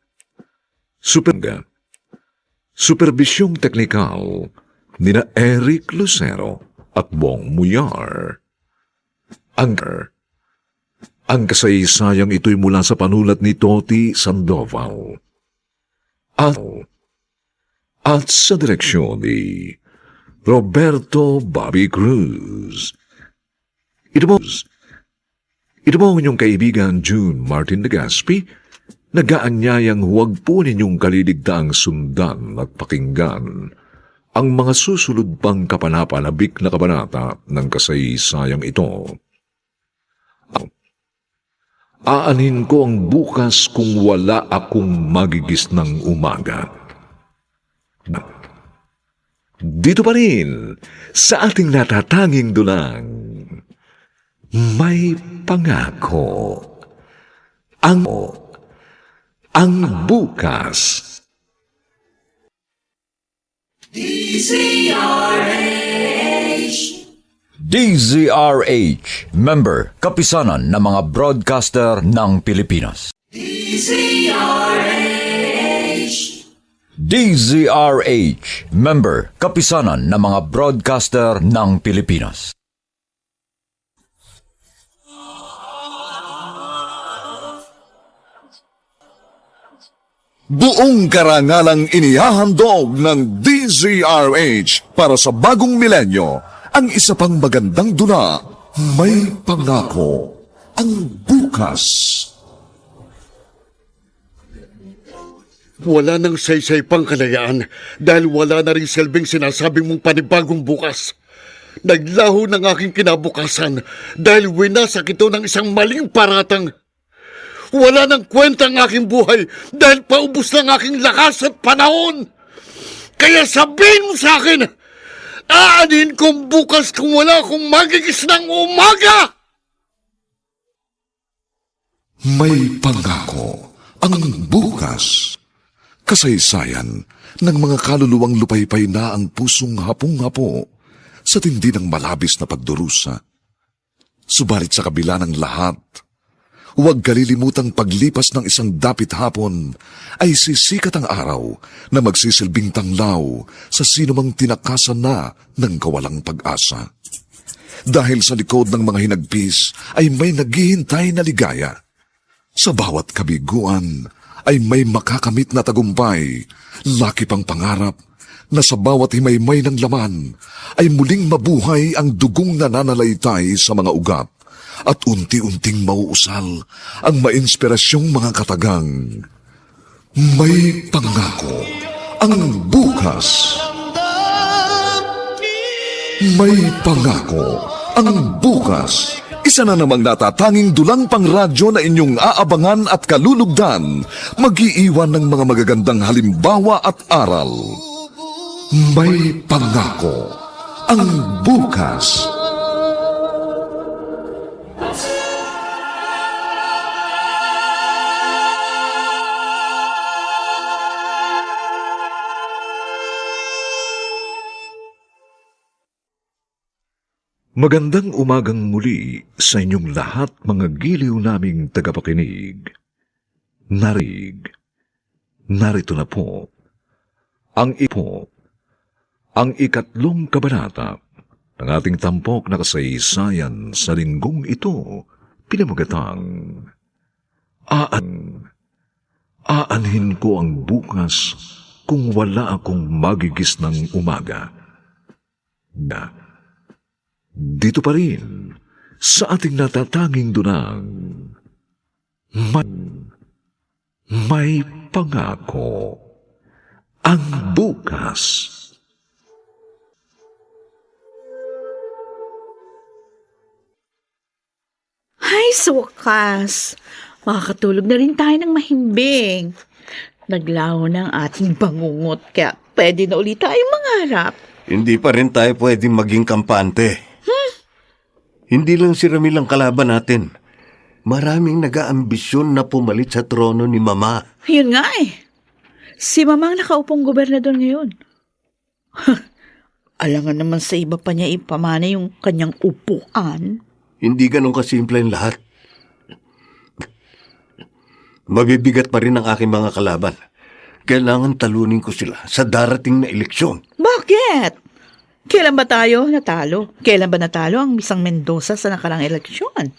Speaker 2: Superbisyong teknikal nina Eric Lucero at Bong Muyar. Ang kasaysayang ito'y mula sa panulat ni Toti Sandoval. At sa direksyon ni Roberto Bobby Cruz. Ito po ang inyong kaibigan June Martin Legaspi, nag-aanyayang huwag po ninyong kaliligtaang sundan at pakinggan ang mga susunod pang kapanapanabik na kabanata ng kasaysayang ito. Aanin ko ang bukas kung wala akong magigis ng umaga. Dito pa rin, sa ating natatanging dulang, may pangako. Ang bukas.
Speaker 1: DZRH, member, kapisanan ng mga broadcaster ng Pilipinas. DZRH, member, kapisanan ng mga broadcaster ng Pilipinas.
Speaker 2: Buong karangalang inihahandog ng DZRH para sa bagong milenyo ang isa pang magandang dula, May Pangako, ang bukas.
Speaker 3: Wala nang saysay pang kalayaan dahil wala na rin silbing sinasabing mong panibagong bukas. Naglaho ng aking kinabukasan dahil winasak ito ng isang maling paratang. Wala nang kwenta ang aking buhay dahil paubos ng aking lakas at panahon. Kaya sabihin mo sa akin, aanin kong bukas kung wala akong magigis ng umaga!
Speaker 2: May Pangako, ang bukas. Kasaysayan ng mga kaluluwang lupaypay na ang pusong hapong-hapo sa tindi ng malabis na pagdurusa. Subalit sa kabila ng lahat, huwag kalilimutang paglipas ng isang dapit hapon ay sisikat ang araw na magsisilbing tanglaw sa sinumang tinakasan na ng kawalang pag-asa. Dahil sa likod ng mga hinagpis ay may naghihintay na ligaya. Sa bawat kabiguan ay may makakamit na tagumpay, laki pang pangarap na sa bawat himaymay ng laman ay muling mabuhay ang dugong nananalaytay sa mga ugat at unti-unting mauusal ang mainspirasyong mga katagang. May Pangako, ang bukas. May Pangako, ang bukas. Isa na namang natatanging dulang pangradyo na inyong aabangan at kalulugdan, mag-iiwan ng mga magagandang halimbawa at aral. May Pangako, ang bukas. Magandang umagang muli sa inyong lahat mga giliw naming tagapakinig. Narito na po ang ikatlong kabanata ng ating tampok na kasaysayan sa linggong ito, pinamagatang Aanhin ko ang bukas kung wala akong magigis ng umaga. Dito pa rin, sa ating natatanging dunang, may pangako, ang bukas.
Speaker 8: Ay, sa wakas. Makakatulog na rin tayo ng mahimbing. Naglaho ng ating bangungot, kaya pwede na ulit tayong mangarap.
Speaker 5: Hindi pa rin tayo pwedeng maging kampante. Hindi lang si Ramil ang kalaban natin. Maraming nag-aambisyon na pumalit sa trono ni Mama.
Speaker 8: Yun nga eh. Si Mama ang nakaupong gobernador ngayon. Alangan naman sa iba pa niya ipamana yung kanyang upuan.
Speaker 5: Hindi ganun kasimple ang lahat. Mabibigat pa rin ang aking mga kalaban. Kailangan talunin ko sila sa darating na eleksyon.
Speaker 8: Bakit? Kailan ba tayo natalo? Kailan ba natalo ang Misang Mendoza sa nakarang eleksyon?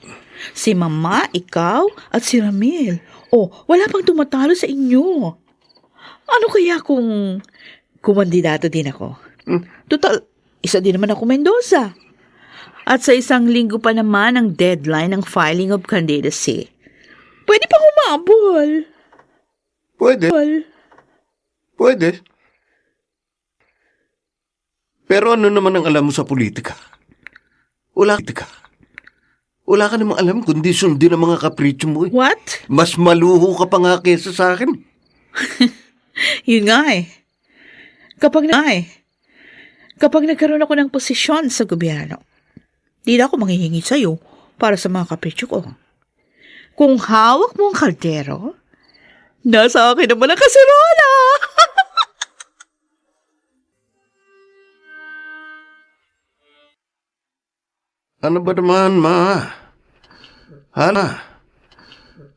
Speaker 8: Si Mama, ikaw, at si Ramil. Oh, wala pang tumatalo sa inyo. Ano kaya kung kumandidato din ako? Total, isa din naman ako Mendoza. At sa isang linggo pa naman ang deadline ng filing of candidacy. Pwede pang humabol.
Speaker 5: Pwede. Pero ano naman ang alam mo sa politika? Wala ka namang alam kundi sundin ang mga kapritsyo mo.
Speaker 8: What?
Speaker 5: Mas maluho ka pa nga kesa sa akin.
Speaker 8: Yun nga eh. Kapag nagkaroon ako ng posisyon sa gobyerno, di na ako manghihingi sa'yo para sa mga kapritsyo ko. Kung hawak mo ang kaldero, nasa akin naman ang kaserola.
Speaker 5: Ano ba naman, Ma?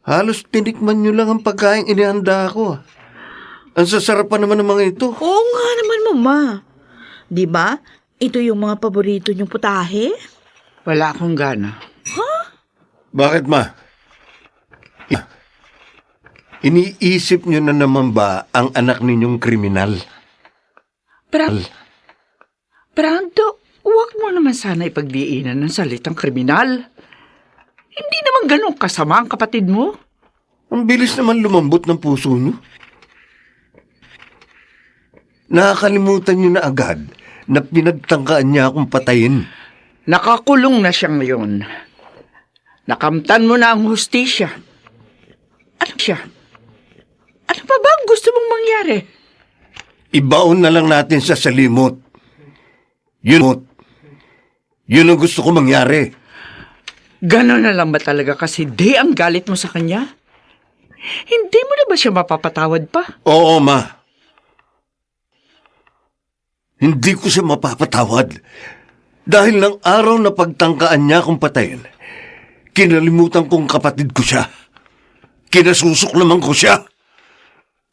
Speaker 5: Halos tinikman nyo lang ang pagkain inihanda ko. Ang sasarapan naman ng mga ito.
Speaker 8: Oo nga naman, Mama. Di ba? Ito yung mga paborito niyong putahe.
Speaker 4: Wala akong gana.
Speaker 5: Bakit, Ma? Iniisip niyo na naman ba ang anak ninyong kriminal?
Speaker 4: Brando, huwag mo naman sana ipagdiinan ng salitang kriminal. Hindi naman ganun kasama ang kapatid mo.
Speaker 5: Ang bilis naman lumambot ng puso niyo. Nakakalimutan niyo na agad na pinagtangkaan niya akong patayin.
Speaker 4: Nakakulong na siya ngayon. Nakamtan mo na ang hustisya. Ano siya? Ano pa ba ang gusto mong mangyari?
Speaker 5: Ibaon na lang natin siya sa limot. Yun ang gusto ko mangyari.
Speaker 4: Ganon na lang ba talaga kasi di ang galit mo sa kanya? Hindi mo na ba siya mapapatawad pa?
Speaker 5: Oo, Ma. Hindi ko siya mapapatawad. Dahil ng araw na pagtangkaan niya akong patayin, kinalimutan kong kapatid ko siya. Kinasusok naman ko siya.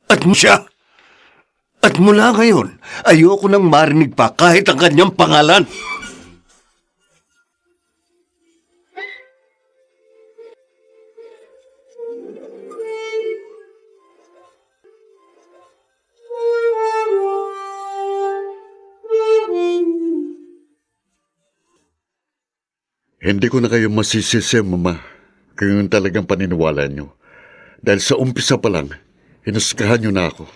Speaker 5: At mula ngayon, ayoko nang marinig pa kahit ang kanyang pangalan.
Speaker 3: Hindi ko na kayo masisisi, Mama, kung yun talagang paniniwala niyo. Dahil sa umpisa pa lang, hinusgahan niyo na ako.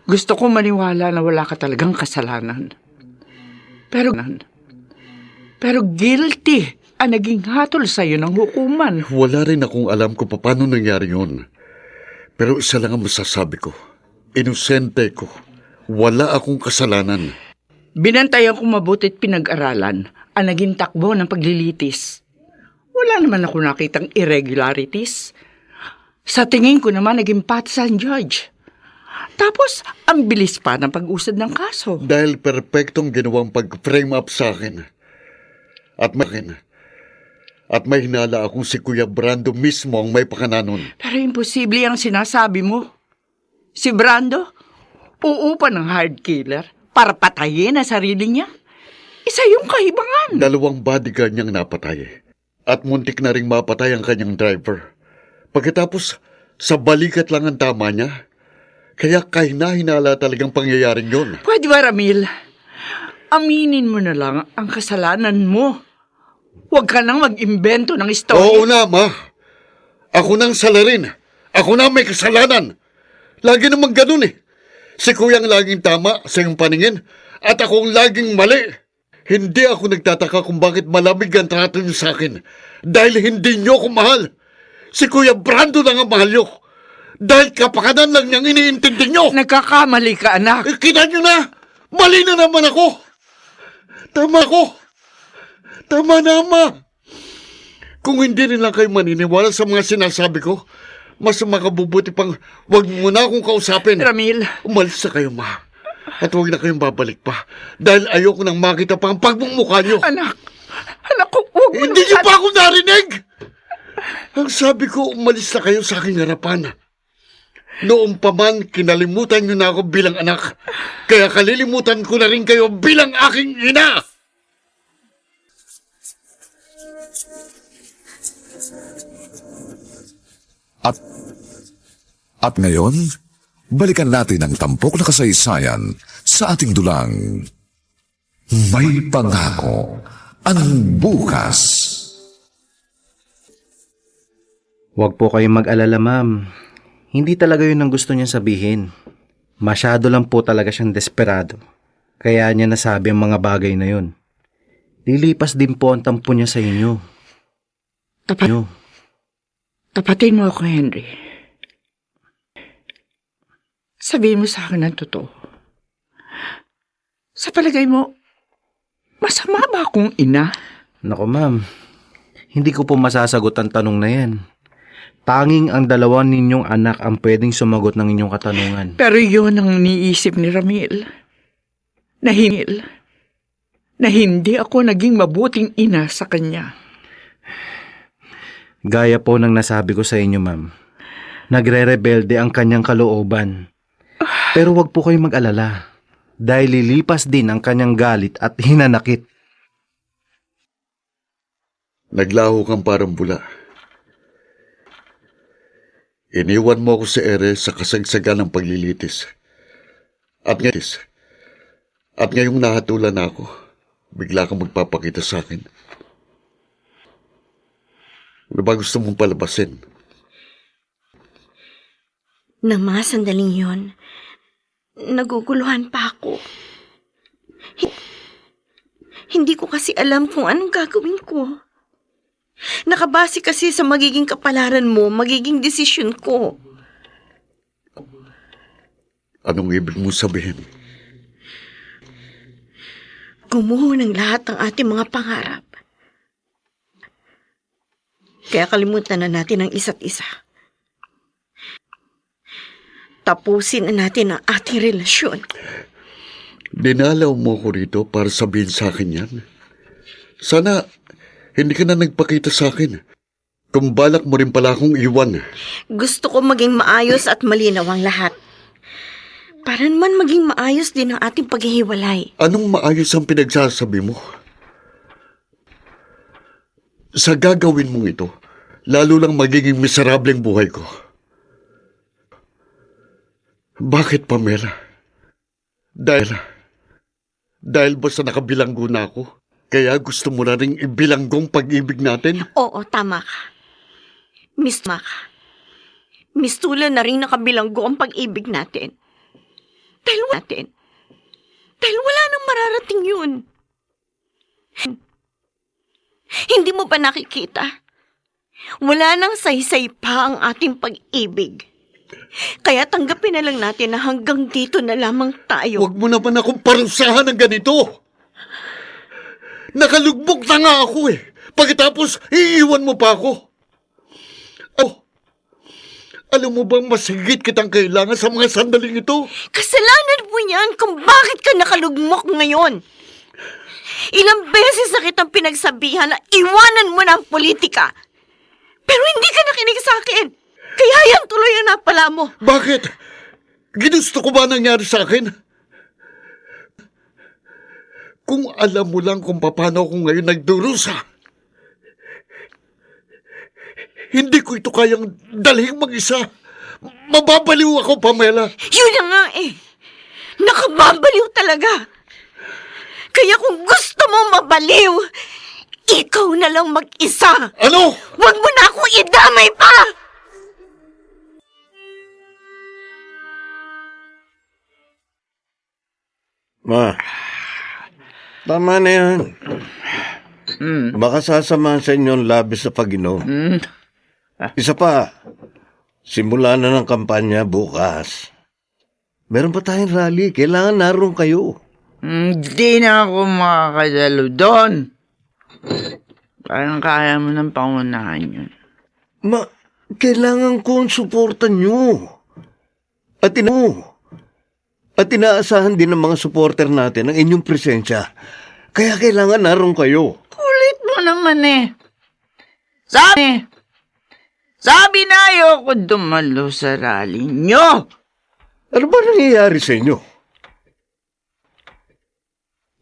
Speaker 4: Gusto ko maniwala na wala ka talagang kasalanan. Pero guilty ang naging hatol sa'yo ng hukuman.
Speaker 3: Wala rin akong alam kung paano nangyari yun. Pero isa lang ang masasabi ko. Inosente ko. Wala akong kasalanan.
Speaker 4: Binantayan kong mabuti't pinag-aralan ang naging takbo ng paglilitis. Wala naman ako nakitang irregularities. Sa tingin ko naman naging patas ang judge. Tapos, ang bilis pa ng pag-usad ng kaso.
Speaker 3: Dahil perpektong ginawang pag-frame up sa akin. At may hinala akong si Kuya Brando mismo ang may pakananon.
Speaker 4: Pero imposible ang sinasabi mo. Si Brando, uupa ng hard killer para patayin ang sarili niya. Isa yung kahibangan.
Speaker 3: 2 bodyguard niyang napatay. At muntik na ring mapatay ang kanyang driver. Pagkatapos, sa balikat lang ang tama niya. Kaya kahina-hinala talagang pangyayaring yun.
Speaker 4: Pwede ba, Ramil? Aminin mo na lang ang kasalanan mo. Huwag ka nang mag-imbento ng istorya.
Speaker 3: Oo na, Ma. Ako nang salarin. Ako na may kasalanan. Lagi naman ganun eh. Si Kuyang laging tama sa iyong paningin at akong laging mali. Hindi ako nagtataka kung bakit malamig ang trato niyo sa akin. Dahil hindi niyo ako mahal. Si Kuya Brando lang ang mahal niyo. Dahil kapakanan lang niyang iniintindi niyo.
Speaker 4: Nagkakamali ka, anak.
Speaker 3: Kita niyo na. Mali na naman ako. Tama ko. Tama na, Ma. Kung hindi rin lang kayo maniniwala sa mga sinasabi ko, mas makabubuti pang wag mo na akong kausapin.
Speaker 4: Ramil.
Speaker 3: Umalis na kayo, Ma. At huwag na kayong babalik pa. Dahil ayoko nang makita pa ang pagmumukha niyo.
Speaker 4: Anak ko, huwag mo
Speaker 3: Hindi niyo pa ako narinig! Ang sabi ko, umalis na kayo sa aking harapan. Noong pa man, kinalimutan niyo na ako bilang anak. Kaya kalilimutan ko na rin kayo bilang aking ina!
Speaker 2: At ngayon, balikan natin ang tampok na kasaysayan sa ating dulang May Pangako ang Bukas.
Speaker 6: Huwag po kayong mag-alala, ma'am. Hindi talaga yun ang gusto niya sabihin. Masyado lang po talaga siyang desperado. Kaya niya nasabi ang mga bagay na yun. Lilipas din po ang tampo niya sa inyo.
Speaker 4: Tapatin mo ako, Henry. Sabihin mo sa akin ang totoo. Sa palagay mo, masama ba akong ina?
Speaker 6: Naku, ma'am. Hindi ko po masasagot ang tanong na yan. Tanging ang 2 ninyong anak ang pwedeng sumagot ng inyong katanungan.
Speaker 4: Pero yun ang niisip ni Ramil. Na hindi ako naging mabuting ina sa kanya.
Speaker 6: Gaya po ng nasabi ko sa inyo, ma'am. Nagre-rebelde ang kanyang kalooban. Pero wag po kayong mag-alala. Dahil lilipas din ang kanyang galit at hinanakit.
Speaker 3: Naglaho kang parang bula. Iniwan mo ako sa ere sa kasagsagan ng paglilitis. At ngayong nahatulan na ako, bigla kang magpapakita sa akin. Ano ba gusto mong palabasin?
Speaker 7: Nang mga sandaling yon, naguguluhan pa ako. Hindi ko kasi alam kung anong gagawin ko. Nakabase kasi sa magiging kapalaran mo, magiging desisyon ko.
Speaker 3: Anong ibig mong sabihin?
Speaker 7: Gumuho ng lahat ng ating mga pangarap. Kaya kalimutan na natin ang isa't isa. Tapusin na natin ang ating relasyon.
Speaker 3: Dinalaw mo ko rito para sabihin sa akin yan. Sana hindi ka na nagpakita sa akin. Kung balak mo rin pala akong iwan.
Speaker 7: Gusto ko maging maayos at malinaw ang lahat. Para naman maging maayos din ang ating paghihiwalay.
Speaker 3: Anong maayos ang pinagsasabi mo? Sa gagawin mong ito, lalo lang magiging miserableng buhay ko. Bakit, Pamela? Dahil ba sa nakabilanggo na ako? Kaya gusto mo na rin ibilanggong pag-ibig natin?
Speaker 7: Oo, tama ka. Mistulan na rin nakabilanggo ang pag-ibig natin. Dahil wala nang mararating yun. Hindi mo ba nakikita? Wala nang saysay pa ang ating pag-ibig. Kaya tanggapin na lang natin na hanggang dito na lamang tayo.
Speaker 3: Huwag mo naman akong parusahan ng ganito. Nakalugbog na nga ako eh. Pagkatapos, iiwan mo pa ako. Alam mo bang mas higit kitang kailangan sa mga sandaling ito?
Speaker 7: Kasalanan mo yan kung bakit ka nakalugmok ngayon. Ilang beses na kitang pinagsabihan na iwanan mo na ang politika. Pero hindi ka nakinig sa akin. Kaya yan tuloy ang napala mo.
Speaker 3: Bakit? Ginusto ko ba nangyari sa akin? Kung alam mo lang kung paano ako ngayon nagdurusa, hindi ko ito kayang dalhin mag-isa. Mababaliw ako, Pamela.
Speaker 7: Yun na nga eh. Nakababaliw talaga. Kaya kung gusto mo mabaliw, ikaw na lang mag-isa.
Speaker 3: Ano?
Speaker 7: Huwag mo na akong idamay pa!
Speaker 5: Ma, tama na yan. Baka sasamahan sa inyo ang labis sa pag-inom. Isa pa, simula na ng kampanya bukas. Meron pa tayong rally. Kailangan naroon kayo.
Speaker 4: Hindi na ako makakadalo doon. Parang kaya mo ng pangunahan yun.
Speaker 5: Ma, kailangan ko ang suporta nyo. At inaasahan din ng mga supporter natin ang inyong presensya. Kaya kailangan naroon kayo.
Speaker 4: Kulit mo naman eh. Sabi na ayoko dumalo sa rally nyo.
Speaker 5: Ano ba nangyayari sa inyo?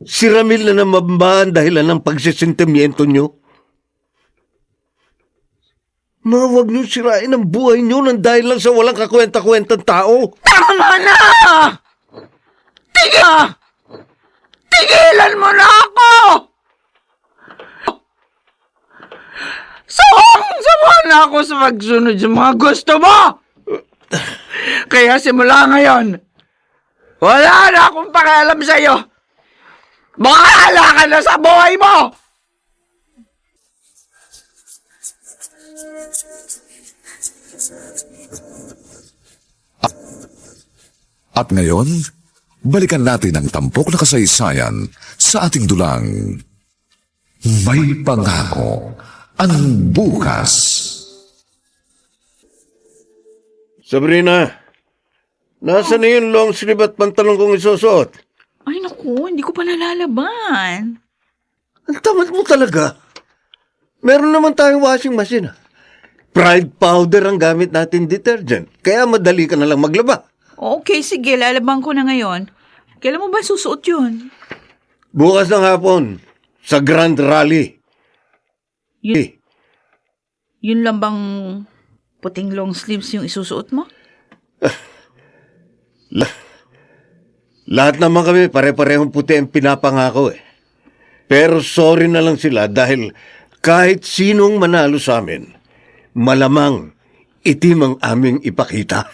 Speaker 5: Si Ramil na namamba ang dahilan ng pagsisentimiento nyo? Huwag nyo sirain ang buhay nyo nang dahil lang sa walang kakwenta-kwentang tao.
Speaker 4: Tama na! Tigilan mo na ako! Sawa na ako sa pagsunod sa mga gusto mo! Kaya simula ngayon, wala na akong pakialam sa'yo. Bahala ka na sa buhay mo!
Speaker 2: At ngayon, balikan natin ang tampok na kasaysayan sa ating dulang May Pangako ang Bukas.
Speaker 5: Sabrina, nasa na yung long sleeve at pantalong kong isusuot?
Speaker 8: Ay naku, hindi ko pa nalalaban.
Speaker 5: Ang tamad mo talaga. Meron naman tayong washing machine. Pride powder ang gamit natin detergent. Kaya madali ka na lang maglaba.
Speaker 8: Okay, sige, lalabang ko na ngayon. Kailan mo ba susuot yun?
Speaker 5: Bukas ng hapon, sa Grand Rally.
Speaker 8: Yun lang bang puting long sleeves yung isusuot mo?
Speaker 5: Lahat naman kami pare-parehong puti ang pinapangako eh. Pero sorry na lang sila dahil kahit sinong manalo sa amin, malamang itim ang aming ipakita.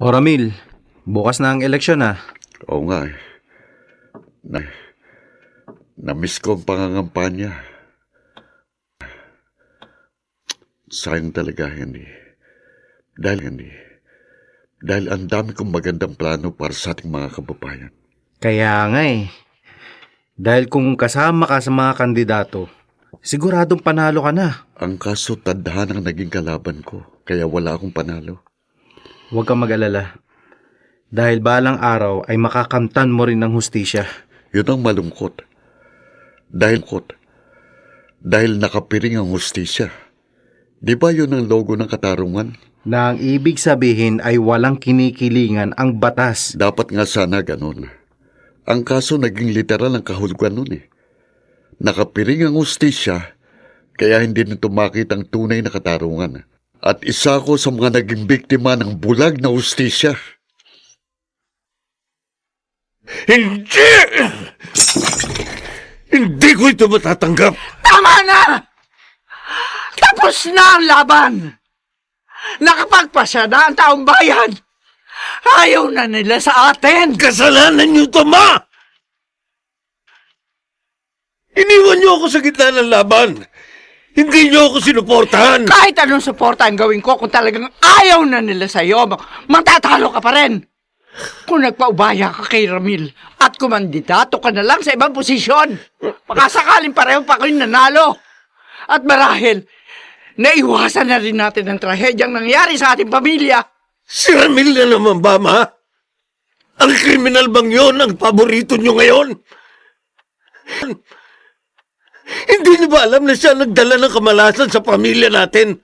Speaker 6: O Ramil, bukas na ang eleksyon ah.
Speaker 3: Oo nga eh. Na-miss ko ang pangangampanya. Sayang talaga, Henry. Dahil ang dami kong magandang plano para sa ating mga kababayan.
Speaker 6: Kaya nga eh. Dahil kung kasama ka sa mga kandidato, siguradong panalo ka na.
Speaker 3: Ang kaso, tadhana ang naging kalaban ko, kaya wala akong panalo.
Speaker 6: Huwag kang mag-alala. Dahil balang araw ay makakamtan mo rin ng hustisya.
Speaker 3: Yun ang malungkot. Dahil nakapiring ang hustisya. Di ba yun ang logo ng katarungan?
Speaker 6: Na ang ibig sabihin ay walang kinikilingan ang batas.
Speaker 3: Dapat nga sana ganun. Ang kaso naging literal ang kahulugan nun eh. Nakapiring ang hustisya, kaya hindi nito makita ang tunay na katarungan. At isa ko sa mga naging biktima ng bulag na hustisya.
Speaker 5: Hindi! Hindi ko ito matatanggap!
Speaker 4: Tama na! Tapos na ang laban! Nakapagpasya na ang taong bayan! Ayaw na nila sa atin!
Speaker 5: Kasalanan niyo to, Ma! Iniwan niyo ako sa gitna ng laban! Hindi niyo ako sinuportahan!
Speaker 4: Kahit anong suporta ang gawin ko, kung talagang ayaw na nila sa'yo, matatalo ka pa rin! Kung nagpaubaya ka kay Ramil at kumandidato ka na lang sa ibang posisyon, makasakaling pareho pa kayo nanalo. At marahil, naiwasan na rin natin ang trahedyang nangyari sa ating pamilya.
Speaker 5: Si Ramil na naman ba, Ma? Ang kriminal bang yon ang paborito niyo ngayon? Hindi niyo ba alam na siya nagdala ng kamalasan sa pamilya natin?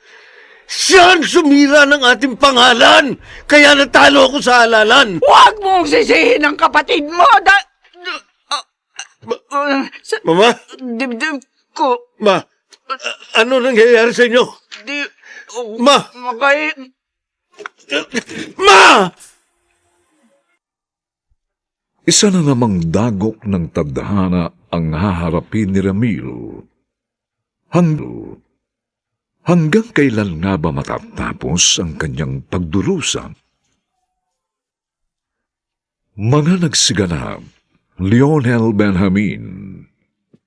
Speaker 5: Siya ang sumira ng ating pangalan, kaya natalo ako sa halalan.
Speaker 4: Huwag mong sisihin ang kapatid mo!
Speaker 5: Mama?
Speaker 4: Dibdib ko.
Speaker 5: Ma, ano nangyayari sa inyo? Ma! Ma!
Speaker 2: Isa na namang dagok ng tadhana ang haharapin ni Ramil. Hanggang kailan nga ba matatapos ang kanyang pagdurusa? Mga nagsiganap, Lionel Benjamin,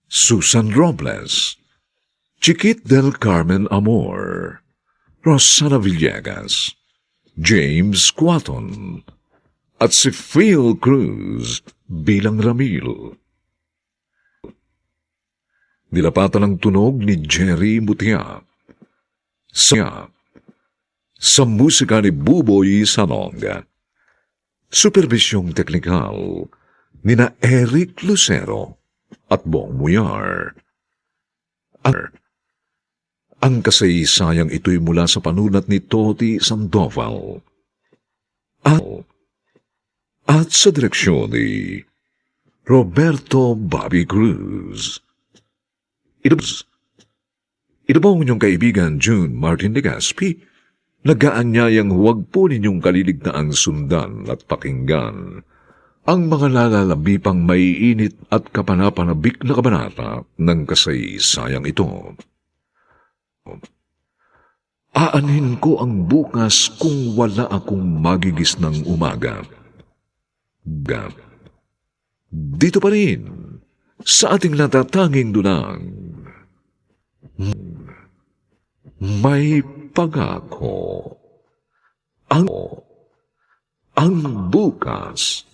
Speaker 2: Susan Robles, Chiquit del Carmen Amor, Rosana Villegas, James Quaton, at si Phil Cruz bilang Ramil. Nilapatan ang tunog ni Jerry Mutia. Sa musika ni Buboy Salonga. Supervisyong teknikal nina Eric Lucero at Bong Muyar. Ang kasaysayang ito'y mula sa panulat ni Toti Sandoval. At sa direksyon ni Roberto Bobby Cruz. Ito po ang inyong kaibigan June Martin Legaspi, nag-aanyayang huwag po ninyong kaliligtaang sundan at pakinggan ang mga lalalabipang maiinit at kapanapanabik na kabanata ng kasaysayang ito. Aanhin ko ang bukas kung wala akong magigis ng umaga. Dito pa rin, sa ating natatanging dunang, may pagako. Ang bukas.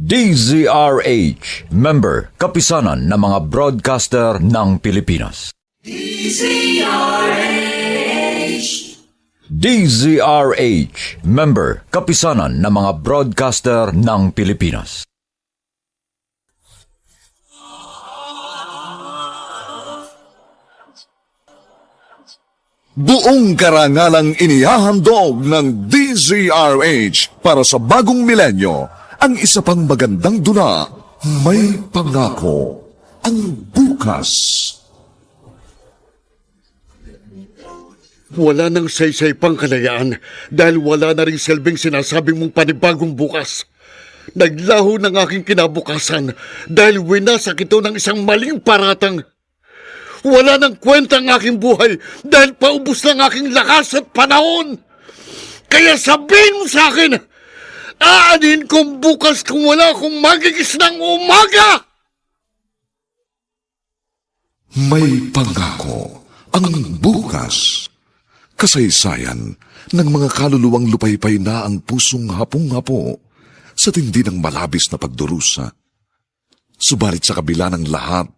Speaker 1: DZRH, member, kapisanan ng mga broadcaster ng Pilipinas.
Speaker 11: DZRH.
Speaker 1: DZRH, member, kapisanan ng mga broadcaster ng Pilipinas.
Speaker 2: Buong karangalang inihahandog ng DZRH para sa bagong milenyo, ang isa pang magandang dula, may pangako ang bukas.
Speaker 3: Wala nang saysay pang kalayaan dahil wala na rin silbing sinasabing mong panibagong bukas. Naglaho ng aking kinabukasan dahil winasak ito ng isang maling paratang. Wala nang kwenta ang aking buhay dahil paubos ng aking lakas at panahon. Kaya sabihin mo sa akin, aanin kong bukas kung wala akong magigis ng umaga!
Speaker 2: May pangako ang bukas. Kasaysayan ng mga kaluluwang lupaypay na ang pusong hapong-hapo sa tindi ng malabis na pagdurusa. Subalit sa kabila ng lahat,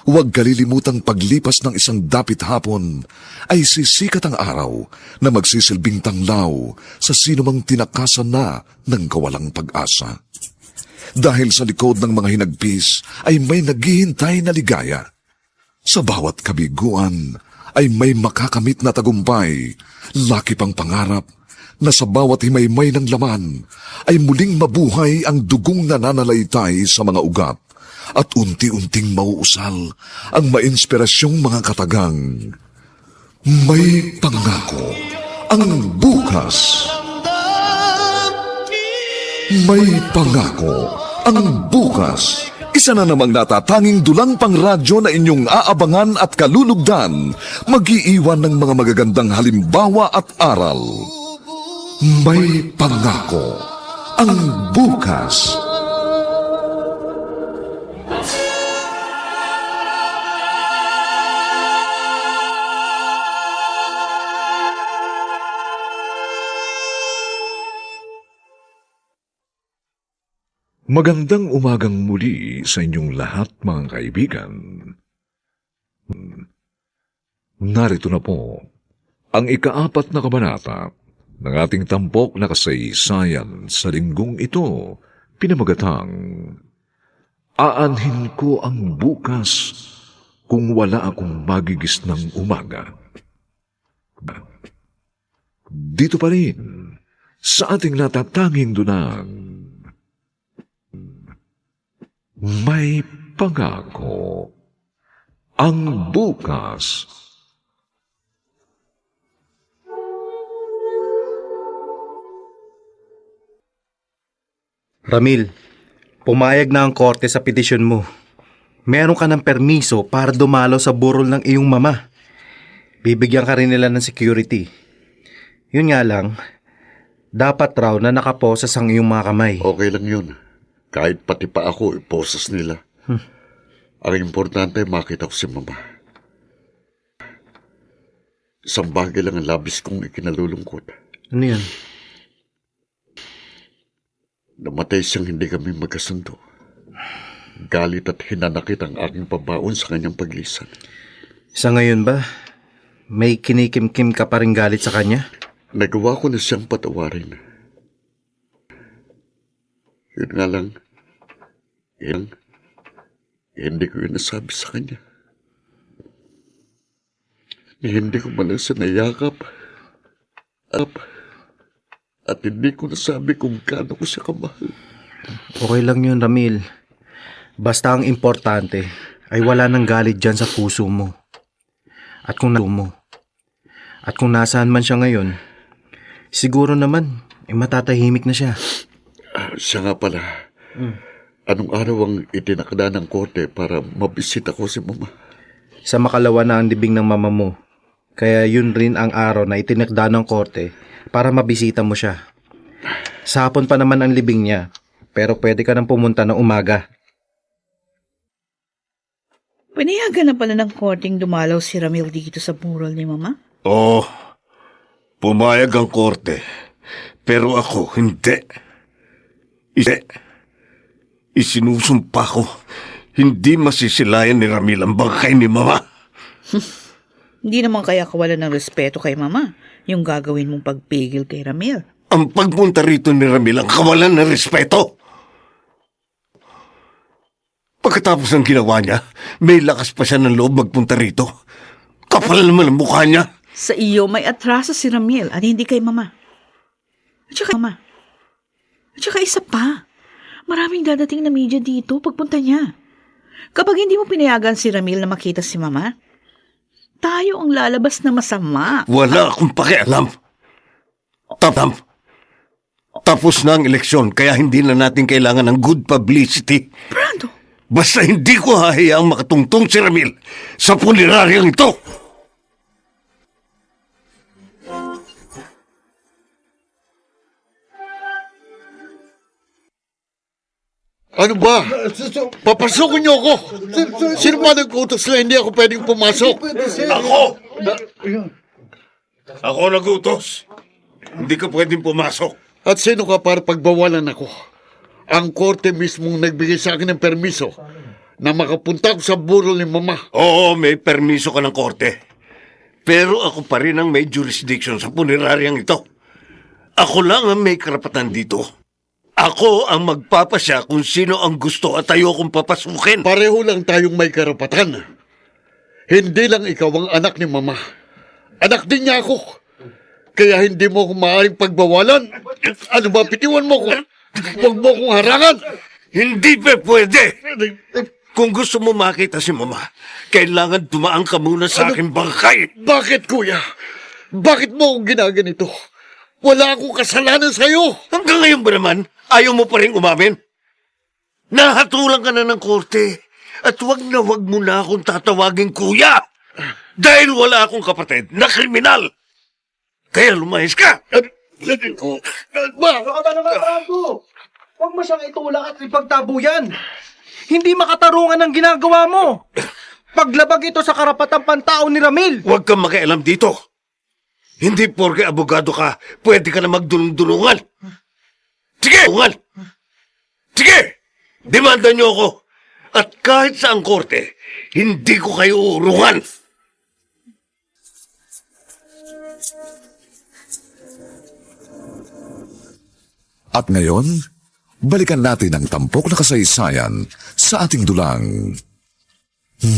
Speaker 2: huwag kalilimutang paglipas ng isang dapit hapon ay sisikat ang araw na magsisilbing tanglaw sa sinumang tinakasan na ng kawalang pag-asa. Dahil sa likod ng mga hinagpis ay may naghihintay na ligaya. Sa bawat kabiguan ay may makakamit na tagumpay, laki pang pangarap na sa bawat himaymay ng laman ay muling mabuhay ang dugong nananalaytay sa mga ugat at unti-unting mauusal ang mainspirasyong mga katagang. May pangako ang bukas. May pangako ang bukas. Isa na namang natatanging dulang pangradyo na inyong aabangan at kalulugdan, mag-iiwan ng mga magagandang halimbawa at aral. May pangako ang bukas. Magandang umagang muli sa inyong lahat, mga kaibigan. Narito na po ang ikaapat na kabanata ng ating tampok na kasaysayan sa linggong ito, pinamagatang Aanhin ko ang bukas kung wala akong magigis ng umaga. Dito pa rin sa ating natatanging dunang may pangako ang bukas.
Speaker 6: Ramil, pumayag na ang korte sa petisyon mo. Meron ka ng permiso para dumalo sa burol ng iyong mama. Bibigyan ka rin nila ng security. Yun nga lang, dapat raw na nakaposas ang iyong mga kamay.
Speaker 3: Okay lang yun. Kahit pati pa ako, iposas nila. Ang importante, makita ko si Mama. Isang bagay lang ang labis kong ikinalulungkot.
Speaker 6: Ano yan?
Speaker 3: Namatay siyang hindi kami magkasundo. Galit at hinanakit ang aking pabaon sa kanyang paglisan.
Speaker 6: Sa ngayon ba, may kinikim-kim ka pa rin galit sa kanya?
Speaker 3: Nagawa ko na siyang patawarin. Yun nga lang, hindi ko yun nasabi sa kanya. Hindi ko man lang siya nayakap. At hindi ko nasabi kung gaano ko siya kamahal.
Speaker 6: Okay lang yun, Ramil. Basta ang importante ay wala nang galit dyan sa puso mo. At kung nasaan man siya ngayon, siguro naman matatahimik na siya.
Speaker 3: Siya nga pala. Anong araw ang itinakda ng korte para mabisita ko si Mama?
Speaker 6: Sa makalawa na ang libing ng mama mo. Kaya yun rin ang araw na itinakda ng korte para mabisita mo siya. Sa hapon pa naman ang libing niya, pero pwede ka nang pumunta ng umaga.
Speaker 8: Pinayagan na pala ng korting dumalaw si Ramil dito sa burol ni Mama?
Speaker 5: Oo, pumayag ang korte. Pero ako, hindi. Isinusumpa ko, hindi masisilayan ni Ramil ang bangkay ni Mama.
Speaker 8: Hindi naman kaya kawalan ng respeto kay Mama yung gagawin mong pagpigil kay Ramil.
Speaker 5: Ang pagpunta rito ni Ramil ang kawalan ng respeto. Pagkatapos ng ginawa niya, may lakas pa siya ng loob magpunta rito. Kapal naman ang mukha niya.
Speaker 8: Sa iyo may atraso si Ramil at hindi kay Mama. At saka isa pa, maraming dadating na media dito pagpunta niya. Kapag hindi mo pinayagan si Ramil na makita si Mama, tayo ang lalabas na masama.
Speaker 5: Wala akong pakialam. Tapos na ang eleksyon, kaya hindi na natin kailangan ng good publicity.
Speaker 8: Brando,
Speaker 5: Basta hindi ko hahayaang makatungtong si Ramil sa puneraryang ito.
Speaker 3: Ano ba? Papasukin niyo ako! Sino ba nag-utos na hindi ako pwedeng pumasok?
Speaker 5: Ako! Ako nag-utos. Hindi ka pwedeng pumasok.
Speaker 3: At sino ka para pagbawalan ako? Ang korte mismong nagbigay sa akin ng permiso na makapunta ako sa burol ni Mama.
Speaker 5: Oo, may permiso ka ng korte. Pero ako pa rin ang may jurisdiction sa puneraryang ito. Ako lang ang may karapatan dito. Ako ang magpapasya kung sino ang gusto at ayokong papasukin.
Speaker 3: Pareho lang tayong may karapatan. Hindi lang ikaw ang anak ni Mama. Anak din niya ako. Kaya hindi mo ako maaaring pagbawalan. Ano ba, pitiwan mo ko? Huwag mo akong harangan.
Speaker 5: Hindi pa pwede. Kung gusto mo makita si Mama, kailangan dumaan ka muna sa aking bangkay.
Speaker 3: Bakit, kuya? Bakit mo akong ginaganito? Wala akong kasalanan sa'yo.
Speaker 5: Hanggang ngayon ba naman, ayaw mo pa rin umamin? Nahatulan ka na ng korte. At wag mo na akong tatawagin kuya. Dahil wala akong kapatid na kriminal. Kaya lumayas ka.
Speaker 6: Huwag mo siyang itulak at ipagtabo yan. Hindi makatarungan ang ginagawa mo. Paglabag ito sa karapatang pantao ni Ramil.
Speaker 5: Huwag kang makialam dito. Hindi porke abogado ka, pwede ka na magdulong-dulungan. Sige! Sige! Demanda niyo ako. At kahit sa ang korte, hindi ko kayo uurungan.
Speaker 2: At ngayon, balikan natin ang tampok na kasaysayan sa ating dulang.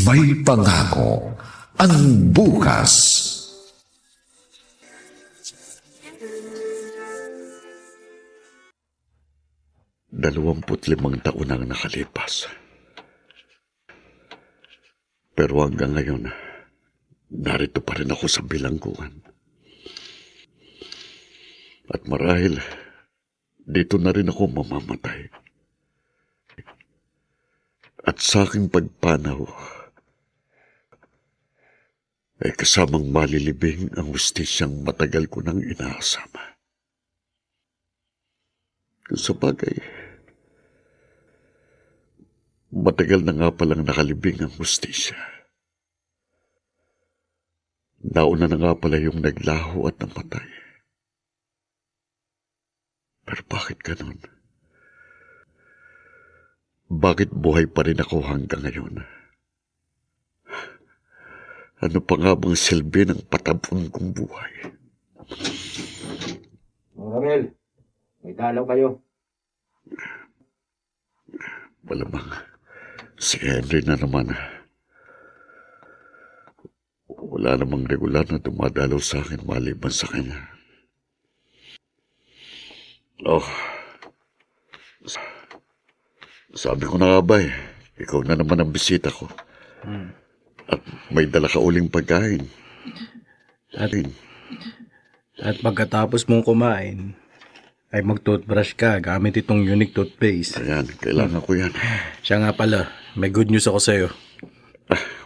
Speaker 2: May pangako ang bukas.
Speaker 3: 25 taon ang nakalipas. Pero hanggang ngayon, narito pa rin ako sa bilangguan. At marahil, dito na rin ako mamamatay. At sa aking pagpanaw, ay kasamang malilibing ang hustisyang matagal ko nang inaasama. Kung sa bagay, matagal na nga palang nakalibing ang hustisya. Nauna na nga pala yung naglaho at namatay. Pero bakit ganun? Bakit buhay pa rin ako hanggang ngayon? Ano pa nga bang silbi ng patapon kong buhay?
Speaker 6: Ramil, may dalaw kayo.
Speaker 3: Malamang si Henry na naman. Wala namang regular na dumadalaw sa akin maliban sa kanya. Oh, sabi ko na nga ba ikaw na naman ang bisita ko. At may dala ka uling pagkain.
Speaker 6: At pagkatapos mong kumain, ay mag-toothbrush ka gamit itong unique toothpaste.
Speaker 3: Ayan, kailangan ko yan.
Speaker 6: Siya nga pala, may good news ako sa'yo.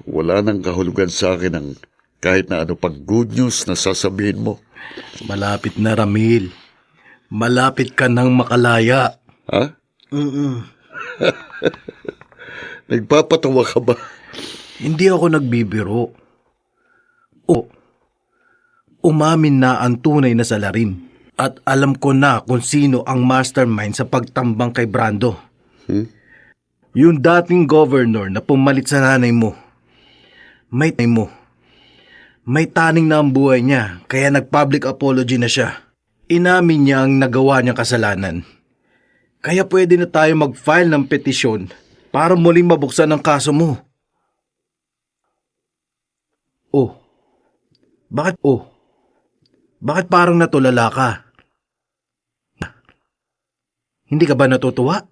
Speaker 3: Wala nang kahulugan sa akin ang kahit na ano pang good news na sasabihin mo.
Speaker 6: Malapit na, Ramil. Malapit ka nang makalaya.
Speaker 3: Ha? Nagpapatawa ka ba?
Speaker 6: Hindi ako nagbibiro. Umamin na ang tunay na salarin. At alam ko na kung sino ang mastermind sa pagtambang kay Brando. Yung dating governor na pumalit sa nanay mo. May taning na ang buhay niya, kaya nag-public apology na siya. Inamin niya ang nagawa niyang kasalanan. Kaya pwede na tayo mag-file ng petisyon para muling mabuksan ang kaso mo. Oh, bakit parang natulala ka? Hindi ka ba natutuwa?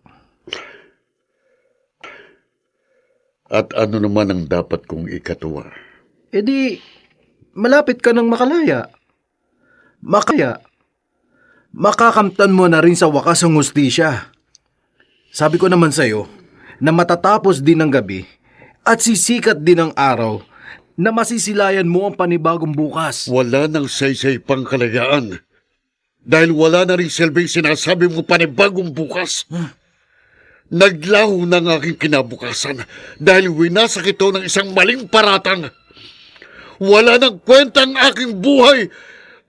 Speaker 3: At ano naman ang dapat kong ikatuwa?
Speaker 6: E di, malapit ka ng makalaya. Makakamtan mo na rin sa wakas ang hustisya. Sabi ko naman sa'yo na matatapos din ang gabi at sisikat din ang araw na masisilayan mo ang panibagong bukas.
Speaker 3: Wala nang saysay pang kalayaan. Dahil wala na rin silbing sinasabi mo panibagong bukas. Naglaho ng aking kinabukasan dahil winasak ito ng isang maling paratang. Wala nang kwenta ang aking buhay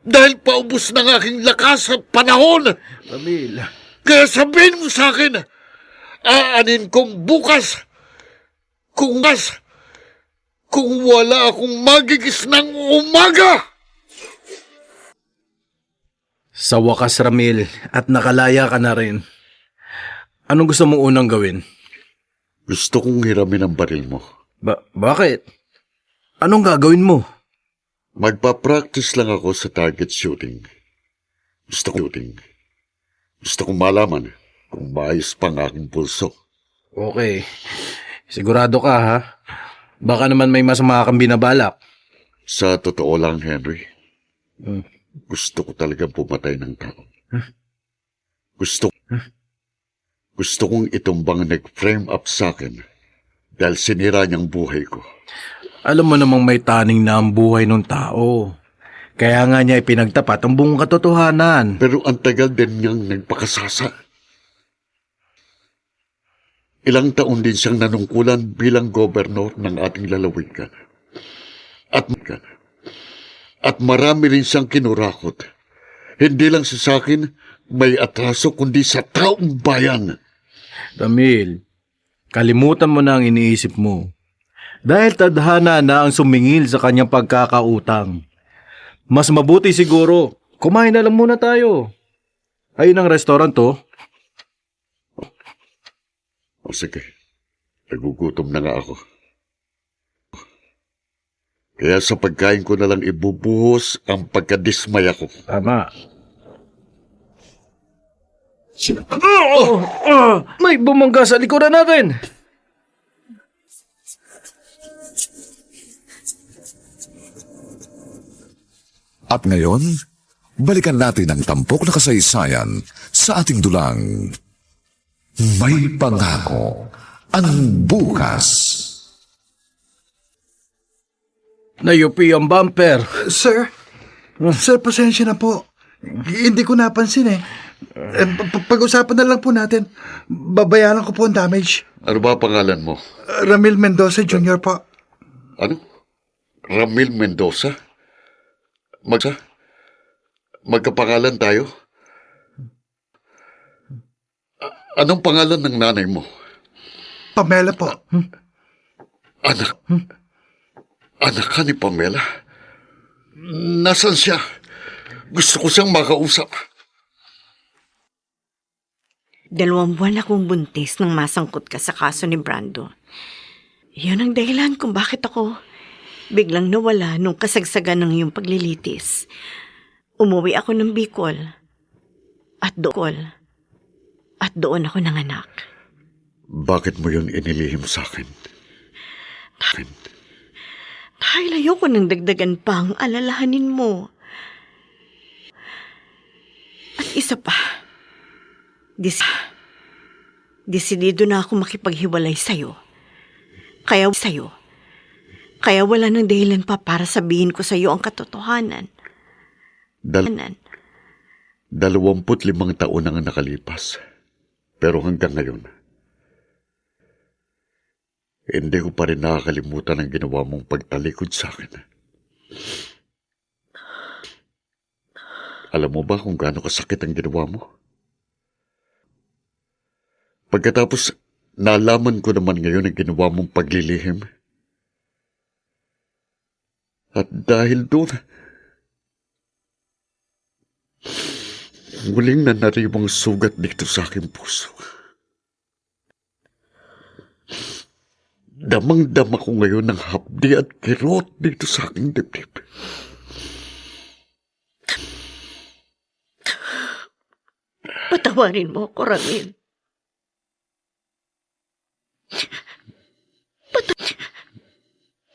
Speaker 3: dahil paubos ng aking lakas at panahon.
Speaker 6: Ramil.
Speaker 3: Kaya sabihin mo sa akin, aanin kong bukas kung wala akong magigis ng umaga.
Speaker 6: Sa wakas, Ramil, at nakalaya ka na rin. Anong gusto mong unang gawin?
Speaker 3: Gusto kong hiramin ang baril mo.
Speaker 6: Bakit? Anong gagawin mo?
Speaker 3: Magpa-practice lang ako sa target shooting. Gusto kong malaman kung maayos pa ang aking pulso.
Speaker 6: Okay. Sigurado ka, ha? Baka naman may masama kang binabalak.
Speaker 3: Sa totoo lang, Henry, gusto ko talagang pumatay ng tao. Gusto kong itumbang nag-frame up sa akin dahil sinira niyang buhay ko.
Speaker 6: Alam mo namang may taning na ang buhay ng tao. Kaya nga niya ipinagtapat ang buong katotohanan.
Speaker 3: Pero ang tagal din niyang nagpakasasa. Ilang taon din siyang nanungkulan bilang gobernador ng ating lalawigan. At marami rin siyang kinurakot. Hindi lang sa akin may atraso kundi sa taong bayan.
Speaker 6: Ramil, kalimutan mo na ang iniisip mo. Dahil tadhana na ang sumingil sa kanyang pagkakautang. Mas mabuti siguro, kumain na lang muna tayo. Ayun ang restaurant to.
Speaker 3: O sige, nagugutom na nga ako. Kaya sa pagkain ko na lang ibubuhos ang pagkadismaya ko.
Speaker 6: Tama. May bumangga sa likuran natin.
Speaker 2: At ngayon, balikan natin ang tampok na kasaysayan sa ating dulang. May pangako ang bukas.
Speaker 6: Nayupi ang bumper.
Speaker 11: Sir, pasensya na po. Hindi ko napansin eh. Pag-usapan na lang po natin. Babayaran ko po ang damage.
Speaker 3: Ano ba pangalan mo?
Speaker 11: Ramil Mendoza Jr. po.
Speaker 3: Ano? Ramil Mendoza? Magkapangalan tayo? Anong pangalan ng nanay mo?
Speaker 11: Pamela po.
Speaker 3: Anak ka ni Pamela? Nasaan siya? Gusto ko siyang makausap.
Speaker 7: 2 buwan akong buntis nang masangkot ka sa kaso ni Brando. Yun ang dahilan kung bakit ako biglang nawala nung kasagsagan ng iyong paglilitis. Umuwi ako ng Bicol. At doon ako nanganak.
Speaker 3: Bakit mo yun inilihim sa akin?
Speaker 7: Dahil ayoko nang dagdagan pa ang alalahanin mo. At isa pa, desidido na ako makipaghiwalay sa'yo. Kaya wala nang dahilan pa para sabihin ko sa'yo ang katotohanan.
Speaker 3: 25 taon ang nakalipas. Pero hanggang ngayon, hindi ko pa rin nakakalimutan ang ginawa mong pagtalikod sa akin. Alam mo ba kung gaano kasakit ang ginawa mo? Pagkatapos, nalaman ko naman ngayon ang ginawa mong paglilihim. At dahil doon, muling nanariwang sugat dito sa aking puso. Damang-dama ko ngayon ng hapdi at kirot dito sa aking dibdib.
Speaker 7: Patawarin mo ako, Ramil.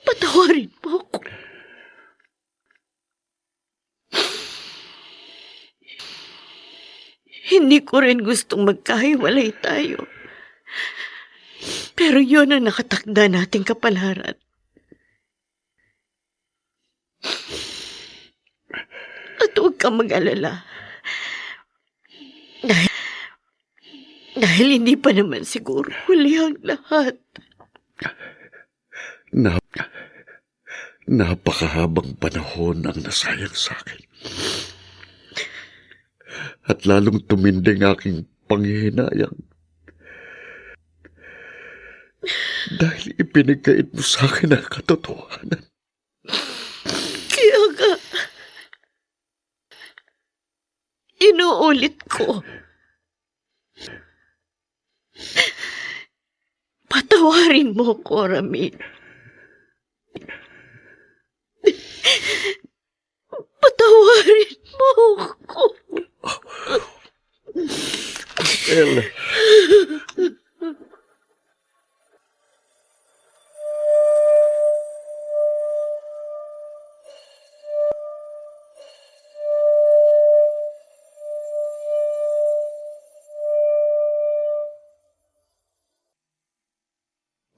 Speaker 7: Patawarin mo ako. Hindi ko rin gustong magkahiwalay tayo. Pero yun ang nakatakda nating kapalaran. At huwag kang mag-alala. Dahil hindi pa naman siguro huli ang lahat.
Speaker 3: Napakahabang panahon ang nasayang sa akin. At lalong tuminding aking panghihinayang. Dahil ipinigkait mo sa akin ang katotohanan.
Speaker 7: Kaya nga, inuulit ko. Patawarin mo ko, Ramil. Patawarin mo ko.
Speaker 3: Ella.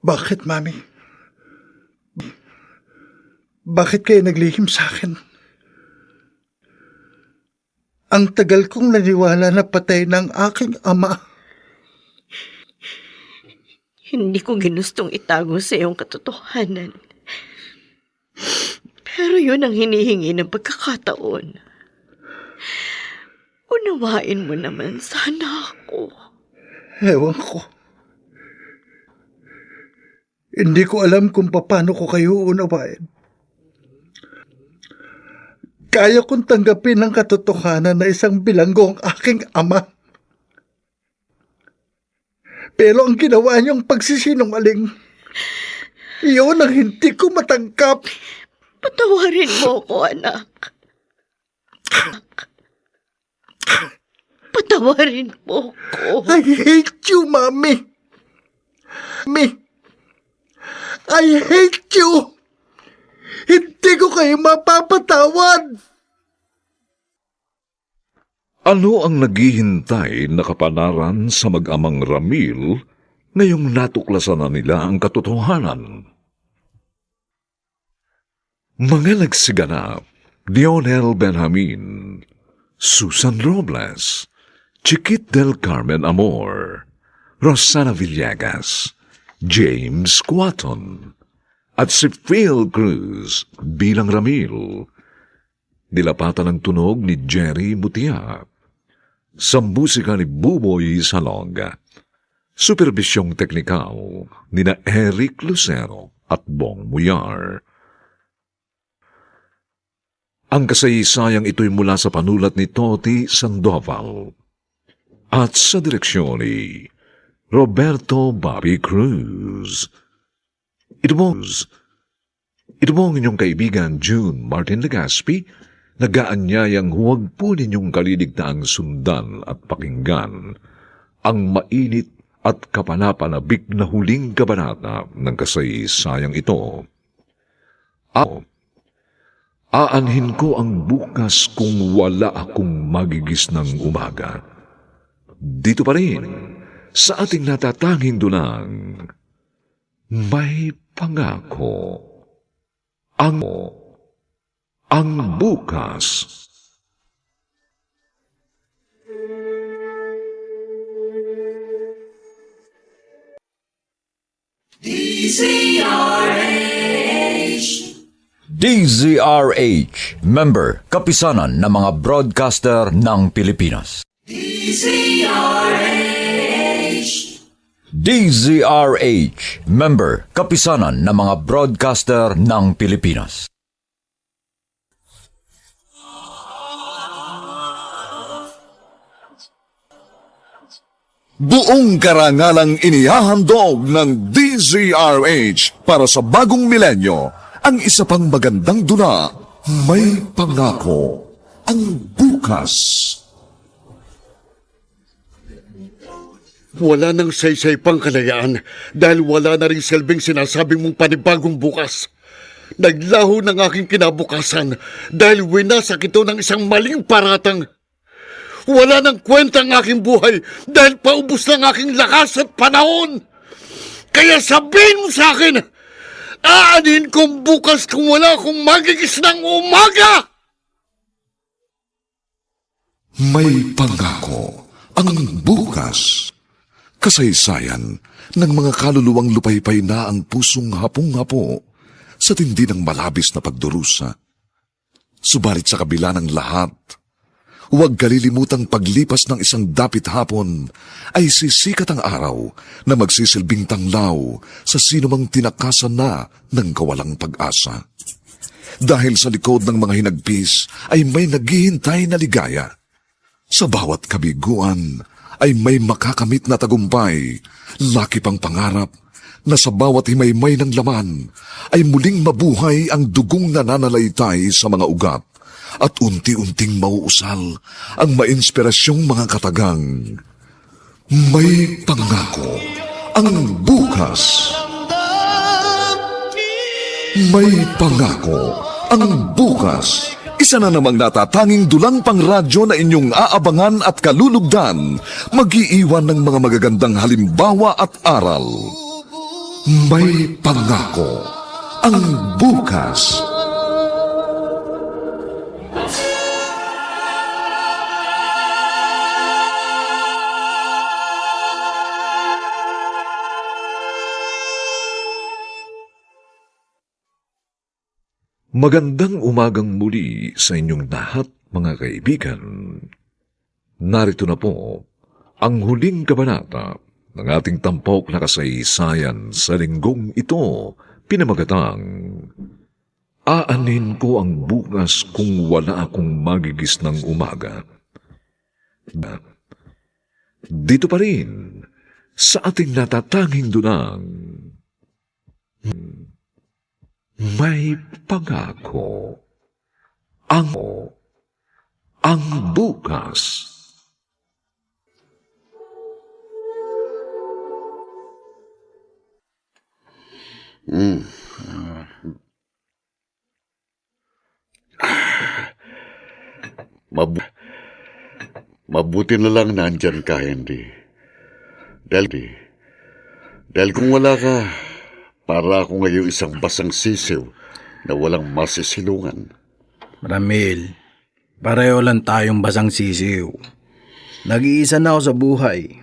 Speaker 11: Bakit, Mami? Bakit kayo naglihim sa akin? Ang tagal kong naniwala na patay ng aking ama.
Speaker 7: Hindi ko ginustong itago sa iyong katotohanan. Pero yun ang hinihingi ng pagkakataon. Unawain mo naman sana ako.
Speaker 11: Ewan ko. Hindi ko alam kung paano ko kayo unawain. Kaya kong tanggapin ang katotohanan na isang bilanggo ang aking ama. Pero ang ginawa niyong pagsisinungaling, iyon ang hindi ko matanggap.
Speaker 7: Patawarin mo ko, anak. Patawarin mo ko.
Speaker 11: I hate you, Mami. I hate you. Hindi ko kayo mapapatawad.
Speaker 2: Ano ang naghihintay na kapanaran sa mag-amang Ramil ngayong natuklasan na nila ang katotohanan? Mga nagsiganap, Dionel Benjamin, Susan Robles, Chiquit del Carmen Amor, Rosana Villegas, James Quaton, at si Phil Cruz bilang Ramil. Nilapatan ang tunog ni Jerry Mutia. Sa musika ni Buboy Salonga. Superbisyong teknikal ni na Eric Lucero at Bong Muyar. Ang kasaysayang ito'y mula sa panulat ni Toti Sandoval at sa direksyon ni Roberto Bobby Cruz. Ito mo ang inyong kaibigan June Martin Legaspi, nagaanyayang huwag po ninyong kaliligtaang sundan at pakinggan ang mainit at kapanapanabik na huling kabanata ng kasaysayang ito. Aanhin ko ang bukas kung wala akong magigis ng umaga. Dito pa rin, sa ating natatanging dunang, may pangako. Ang bukas.
Speaker 1: DZRH, member, kapisanan ng mga broadcaster ng Pilipinas. DZRH, member, kapisanan ng mga broadcaster ng Pilipinas.
Speaker 2: Buong karangalang inihahandog ng DZRH para sa bagong milenyo, ang isa pang magandang dula, May Pangako, ang bukas.
Speaker 3: Wala nang saysay pang kalayaan dahil wala na rin silbing sinasabing mong panibagong bukas. Naglaho ng aking kinabukasan dahil winasak ito ng isang maling paratang. Wala nang kwenta ang aking buhay dahil paubos ng aking lakas at panahon. Kaya sabihin mo sa akin, aanin kong bukas kung wala akong magigis ng umaga!
Speaker 2: May Pangako, ang bukas. Kasaysayan ng mga kaluluwang lupaypay na ang pusong hapong-hapo sa tindi ng malabis na pagdurusa. Subalit sa kabila ng lahat, huwag kalilimutang paglipas ng isang dapit hapon ay sisikat ang araw na magsisilbing tanglaw sa sinumang tinakasan na ng kawalang pag-asa. Dahil sa likod ng mga hinagpis ay may naghihintay na ligaya. Sa bawat kabiguan ay may makakamit na tagumpay, laki pang pangarap na sa bawat himaymay ng laman ay muling mabuhay ang dugong nananalaytay sa mga ugat at unti-unting mauusal ang mainspirasyong mga katagang. May Pangako, ang bukas. May Pangako, ang bukas. Isa na namang natatanging dulang pangradyo na inyong aabangan at kalulugdan, mag-iiwan ng mga magagandang halimbawa at aral. May Pangako, ang bukas. Magandang umagang muli sa inyong lahat, mga kaibigan. Narito na po ang huling kabanata ng ating tampok na kasaysayan sa linggong ito, pinamagatang Aanin ko ang bukas kung wala akong magigis ng umaga. Dito pa rin sa ating natatanging dunang May Pangako, ang bukas.
Speaker 3: Mabuti na lang nandyan ka, Henry. Dahil kung wala ka, para ako ngayon isang basang sisiw na walang masisilungan.
Speaker 6: Ramil, pareho lang tayong basang sisiw. Nag-iisa na ako sa buhay.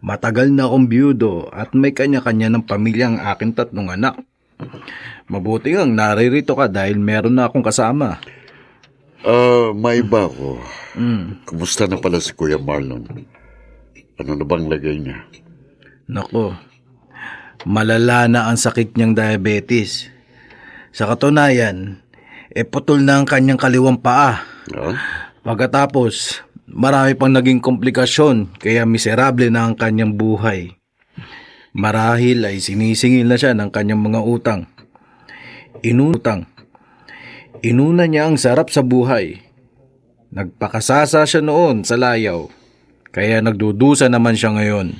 Speaker 6: Matagal na akong biyudo at may kanya-kanya ng pamilya ang aking 3 anak. Mabuti ngang naririto ka dahil meron na akong kasama.
Speaker 3: May iba ako. Kumusta na pala si Kuya Marlon? Ano na bang lagay niya?
Speaker 6: Nako, malala na ang sakit niyang diabetes. Sa katunayan, putol na ang kanyang kaliwang paa. Pagkatapos, marami pang naging komplikasyon kaya miserable na ang kanyang buhay. Marahil ay sinisingil na siya ng kanyang mga utang. Inuna niya ang sarap sa buhay. Nagpakasasa siya noon sa layaw, kaya nagdudusa naman siya ngayon.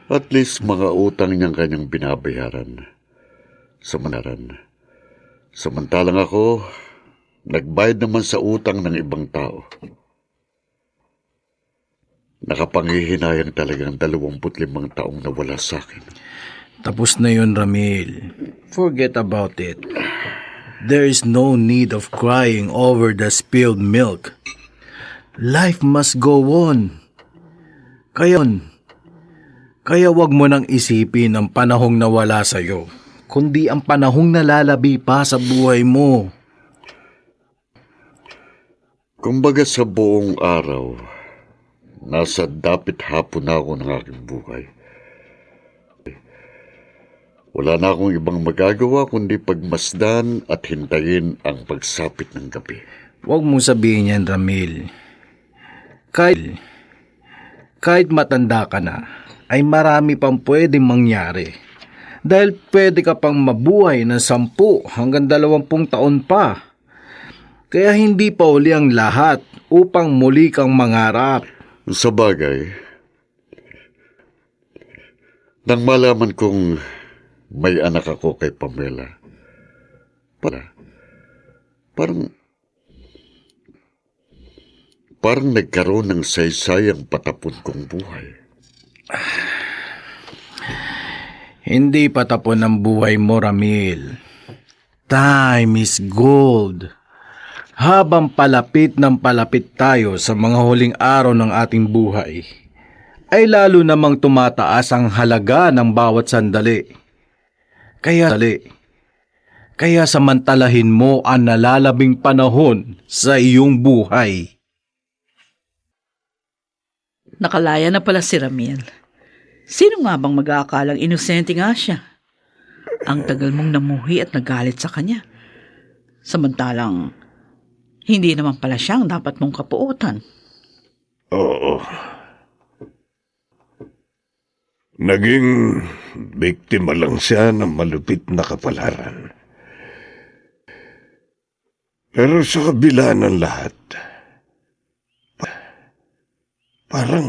Speaker 3: At least mga utang niyang kanyang binabayaran. Samantalang ako, nagbayad naman sa utang ng ibang tao. Nakapangihinayang talagang 25 taong nawala sa akin.
Speaker 6: Tapos na yun, Ramil. Forget about it. There is no need of crying over the spilled milk. Life must go on. Kaya wag mo nang isipin ang panahong nawala sa'yo, kundi ang panahong nalalabi pa sa buhay mo.
Speaker 3: Kumbaga sa buong araw, nasa dapit hapon na ako ng aking buhay. Wala na akong ibang magagawa kundi pagmasdan at hintayin ang pagsapit ng gabi.
Speaker 6: Huwag mong sabihin yan, Ramil. kahit matanda ka na, ay marami pang pwedeng mangyari. Dahil pwede ka pang mabuhay ng 10 hanggang 20 taon pa. Kaya hindi pa uli ang lahat upang muli kang mangarap.
Speaker 3: Sa bagay, nang malaman kong may anak ako kay Pamela, parang nagkaroon ng saysayang patapon kong buhay.
Speaker 6: Hindi patapon ang buhay mo, Ramil. Time is gold. Habang palapit ng palapit tayo sa mga huling araw ng ating buhay, ay lalo namang tumataas ang halaga ng bawat sandali. Kaya samantalahin mo ang nalalabing panahon sa iyong buhay.
Speaker 8: Nakalaya na pala si Ramil. Sino nga bang mag-aakalang inosente nga siya? Ang tagal mong namuhi at nagalit sa kanya. Samantalang, hindi naman pala siyang dapat mong kapuutan.
Speaker 5: Oo. Naging biktima lang siya ng malupit na kapalaran. Pero sa kabila ng lahat, parang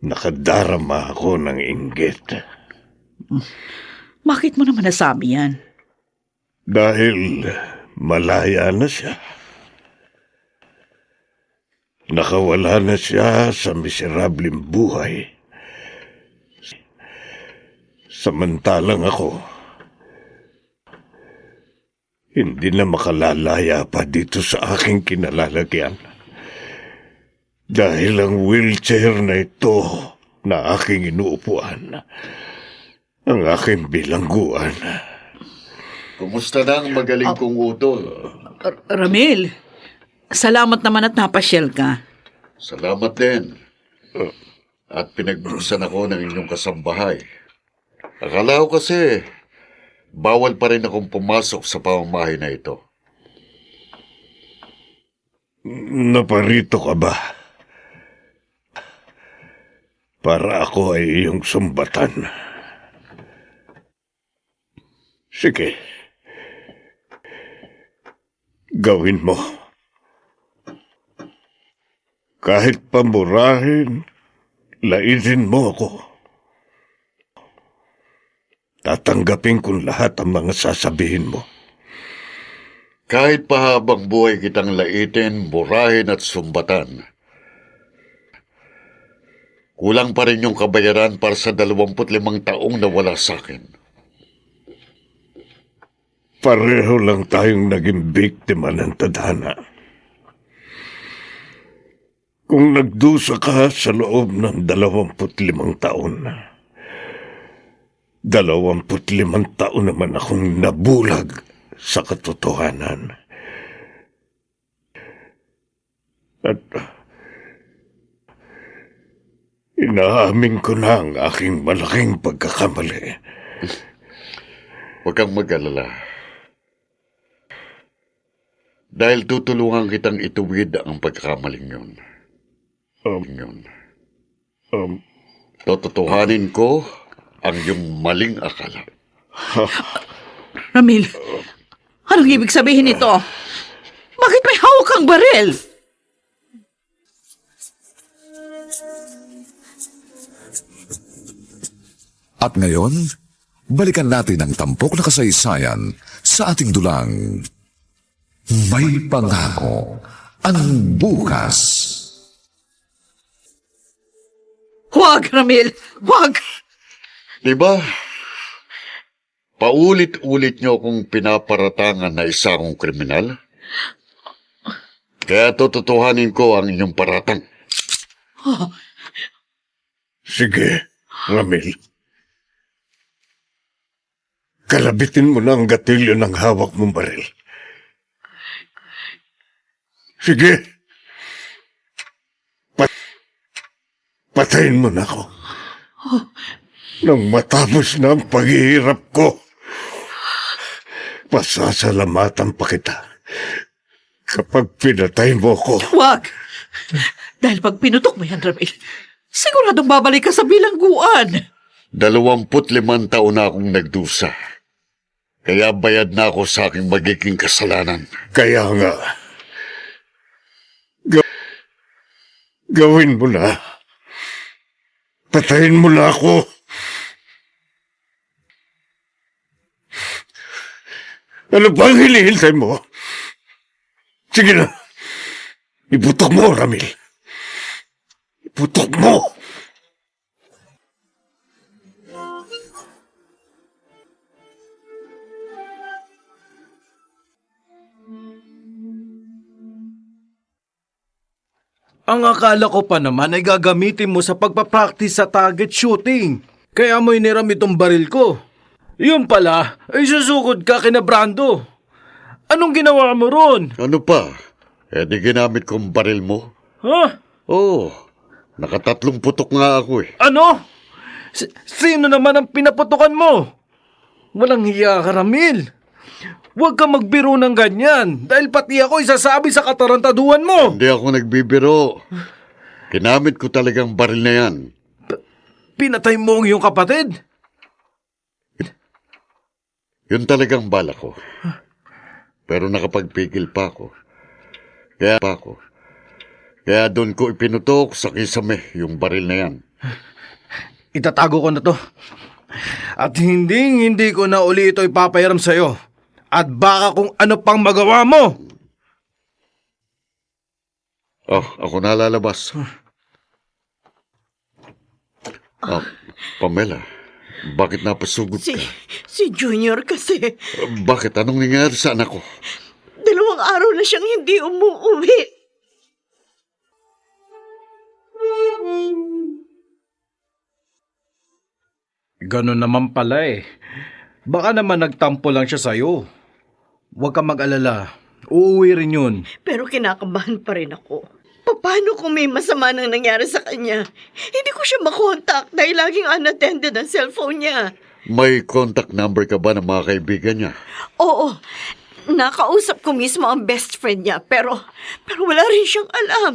Speaker 5: nakadarama ako ng inggit.
Speaker 8: Bakit mo naman nasabi yan?
Speaker 5: Dahil malaya na siya. Nakawala na siya sa miserableng buhay. Samantalang ako, hindi na makalalaya pa dito sa aking kinalalagyan. Dahil ang wheelchair na ito na aking inuupuan, ang aking bilangguan.
Speaker 3: Kumusta na ang magaling kong utol?
Speaker 8: Ramil, salamat naman at napasyal ka.
Speaker 3: Salamat din. At pinagbusan ako ng inyong kasambahay. Akala ko kasi, bawal pa rin akong pumasok sa pamamahay na ito.
Speaker 5: Naparito ka ba? Para ako ay iyong sumbatan. Sige. Gawin mo. Kahit pamurahin, laitin mo ako. Tatanggapin kong lahat ang mga sasabihin mo.
Speaker 3: Kahit pahabang buhay kitang laitin, burahin at sumbatan, kulang pa rin yung kabayaran para sa 25 taong nawala sa akin.
Speaker 5: Pareho lang tayong naging biktima ng tadhana. Kung nagdusa ka sa loob ng 25 taon, 25 taon naman akong nabulag sa katotohanan. At inaamin ko na ang aking malaking pagkakamali.
Speaker 3: Huwag kang mag-alala. Dahil tutulungan kitang ituwid ang pagkakamaling yun. Tototohanin ko ang iyong maling akala.
Speaker 8: Ramil, anong ibig sabihin nito? Bakit may hawak kang baril?
Speaker 2: At ngayon, balikan natin ang tampok na kasaysayan sa ating dulang May Pangako ang Bukas.
Speaker 8: Huwag, Ramil! Huwag!
Speaker 3: Diba? Paulit-ulit niyo akong pinaparatangan na isa akong kriminal? Kaya tototohanin ko ang inyong paratang.
Speaker 5: Sige, Ramil. Kalabitin mo na ang gatilyo ng hawak mong baril. Sige. Patayin mo na ako. Nang matapos na ang paghihirap ko, pasasalamatan pa kita kapag pinatay mo ko.
Speaker 8: Huwag! Dahil pag pinutok mo yan, Ramil, siguradong babalik ka sa bilangguan.
Speaker 3: 25 taon na akong nagdusa. Kaya bayad na ako sa aking magiging kasalanan.
Speaker 5: Kaya nga, gawin mo na. Patayin mo na ako. Ano ba ang hinihintay mo? Sige na. Iputok mo, Ramil. Iputok mo!
Speaker 6: Ang akala ko pa naman ay gagamitin mo sa pagpapractice sa target shooting. Kaya mo iniram itong baril ko. Yun pala, ay susugod ka kina Brando. Anong ginawa mo ron?
Speaker 3: Ano pa? Di ginamit kong baril mo?
Speaker 6: Ha?
Speaker 3: Oo. Nakatatlong putok nga ako eh.
Speaker 6: Ano? Sino naman ang pinaputukan mo? Walang hiya ka, Ramil. Huwag ka magbiro ng ganyan dahil pati ako isasabi sa katarantaduhan mo.
Speaker 3: Hindi ako nagbibiro. Ginamit ko talagang baril na yan.
Speaker 6: Pinatay mo ang iyong kapatid?
Speaker 3: Yun talagang bala ko. Pero nakapagpigil pa ako. Kaya doon ko ipinutok sa kisame yung baril na yan.
Speaker 6: Itatago ko na to. At hindi ko na uli ito ipapayaram sa'yo. At baka kung ano pang magawa mo.
Speaker 3: Oh, ako na lalabas. Pamela, bakit napasugod ka?
Speaker 7: Si Junior kasi,
Speaker 3: Bakit? Anong nangyari sa anak ko?
Speaker 7: 2 araw na siyang hindi umuwi.
Speaker 6: Ganun naman pala eh. Baka naman nagtampo lang siya sa'yo. Huwag ka mag-alala. Uuwi rin yun.
Speaker 7: Pero kinakabahan pa rin ako. Paano kung may masama nang nangyari sa kanya? Hindi ko siya makontak dahil laging unattended ang cellphone niya.
Speaker 3: May contact number ka ba ng mga kaibigan niya?
Speaker 7: Oo, nakausap ko mismo ang best friend niya pero wala rin siyang alam.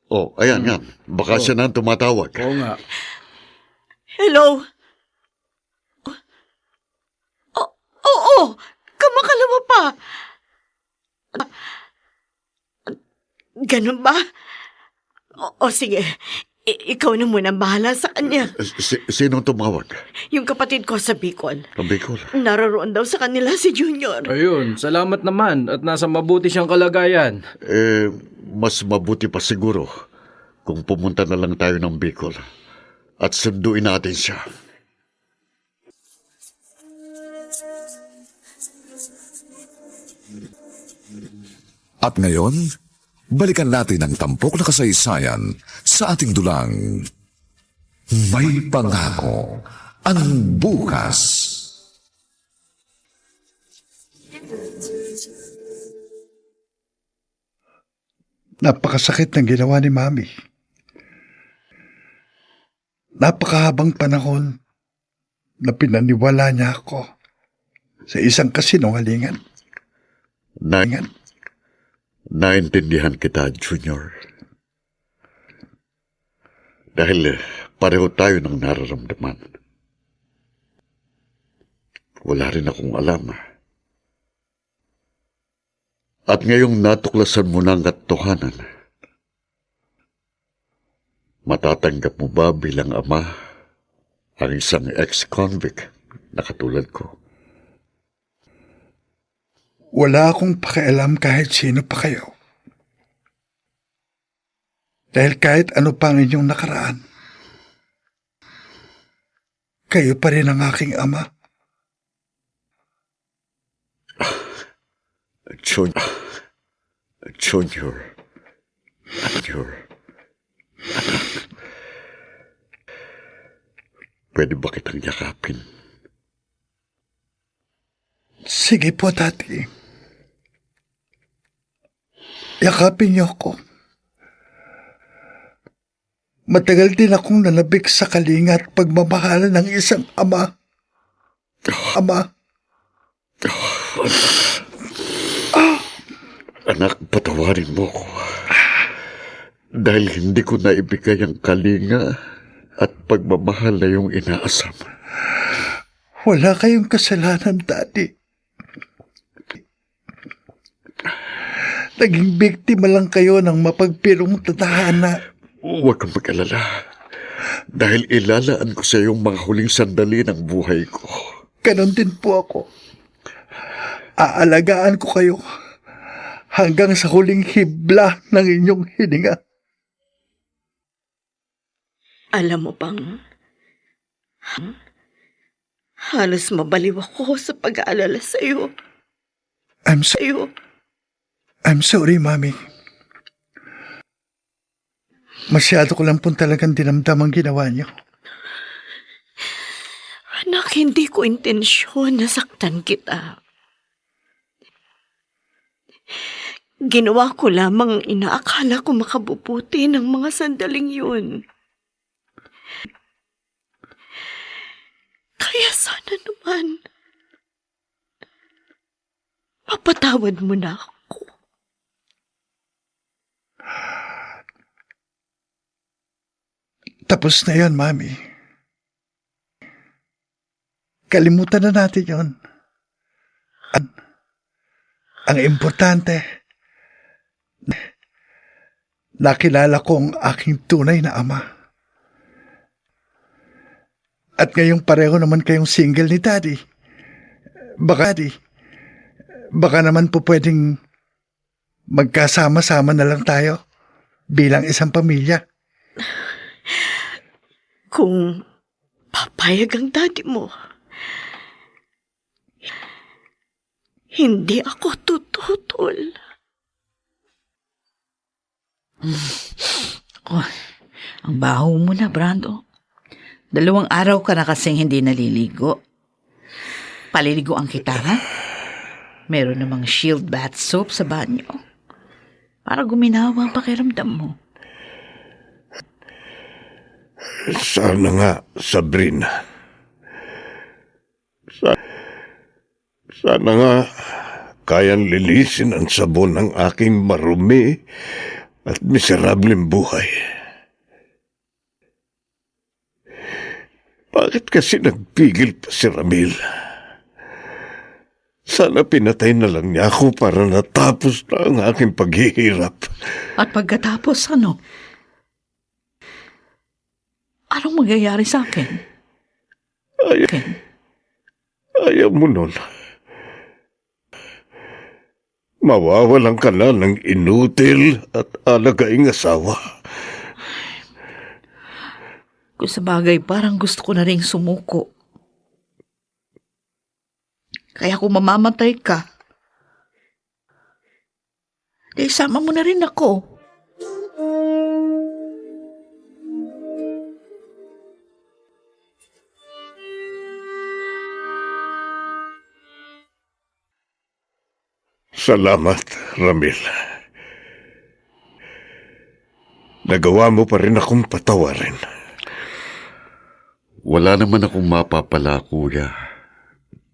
Speaker 3: Oh, ayan, yan. Baka siya na ang tumatawag.
Speaker 6: Oo nga.
Speaker 7: Hello? Oo, kamakalawa pa. Ganun ba? O sige, ikaw na muna bahala sa kanya.
Speaker 3: Sinong tumawag?
Speaker 7: Yung kapatid ko sa Bicol.
Speaker 3: Ang Bicol.
Speaker 7: Naroon daw sa kanila si Junior.
Speaker 6: Ayun, salamat naman at nasa mabuti siyang kalagayan.
Speaker 3: Mas mabuti pa siguro kung pumunta na lang tayo ng Bicol at sunduin natin siya.
Speaker 2: At ngayon, balikan natin ang tampok na kasaysayan sa ating dulang May Pangako ang Bukas.
Speaker 11: Napakasakit ng ginawa ni Mami. Napakahabang panahon na pinaniwala niya ako sa isang kasinungalingan.
Speaker 3: Naintindihan kita, Junior. Dahil pareho tayo ng nararamdaman. Wala rin akong alam. At ngayong natuklasan mo na ang katotohanan, matatanggap mo ba bilang ama ang isang ex-convict na katulad ko?
Speaker 11: Wala akong pakialam kahit sino pa kayo. Dahil kahit ano pa ang inyong nakaraan, kayo pa rin ang aking ama.
Speaker 3: Junior, your anak. Pwede ba kitang yakapin?
Speaker 11: Sige po, Tati. Yakapin niyo ako. Matagal din akong nanabik sa kalinga at pagmamahalan ng isang ama. Ama.
Speaker 3: Anak, patawarin mo ko. Dahil hindi ko naibigay ang kalinga at pagmamahal na yung inaasam.
Speaker 11: Wala kayong kasalanan, Daddy. Naging biktima lang kayo ng mapagpirong tadhana.
Speaker 3: Huwag kang mag-alala. Dahil ilalaan ko sa iyong mga huling sandali ng buhay ko.
Speaker 11: Ganon din po ako. Aalagaan ko kayo hanggang sa huling hibla ng inyong hininga.
Speaker 7: Alam mo bang, halos mabaliw ako sa pag-aalala sa'yo.
Speaker 11: I'm sorry, Mami. Masyado ko lang po talagang dinamdam ang ginawa niyo.
Speaker 7: Anak, hindi ko intensyon na saktan kita. Ginawa ko lamang ang inaakala ko makabubuti ng mga sandaling yun. Kaya sana naman, mapatawad mo na ako.
Speaker 11: Tapos na yon, Mami. Kalimutan na natin yon. Ang importante, nakilala ko ang aking tunay na ama. At ngayong pareho naman kayong single ni Daddy. Baka naman po pwedeng magkasama-sama na lang tayo bilang isang pamilya.
Speaker 7: Kung papayag ang daddy mo, hindi ako tututol.
Speaker 8: Oh, ang baho mo na, Brando. 2 araw ka na kasing hindi naliligo. Paliliguan kita, ha? Meron namang Shield bath soap sa banyo. Para guminawa ang pakiramdam mo.
Speaker 5: Sana nga, Sabrina. Sana nga kayang linisin ang sabon ng aking marumi at miserableng buhay. Bakit kasi nagpigil pa si Ramil? Sana pinatay na lang niya ako para natapos na ang aking paghihirap.
Speaker 8: At pagkatapos, ano? Anong magyayari sa akin?
Speaker 5: Ayaw mo nun. Mawawalan ka na ng inutil at alagaing asawa.
Speaker 8: Kung sa bagay, parang gusto ko na rin sumuko. Kaya kung mamamatay ka, di sama mo na rin ako.
Speaker 5: Salamat, Ramil. Nagawa mo pa rin akong patawarin.
Speaker 3: Wala naman akong mapapala, kuya.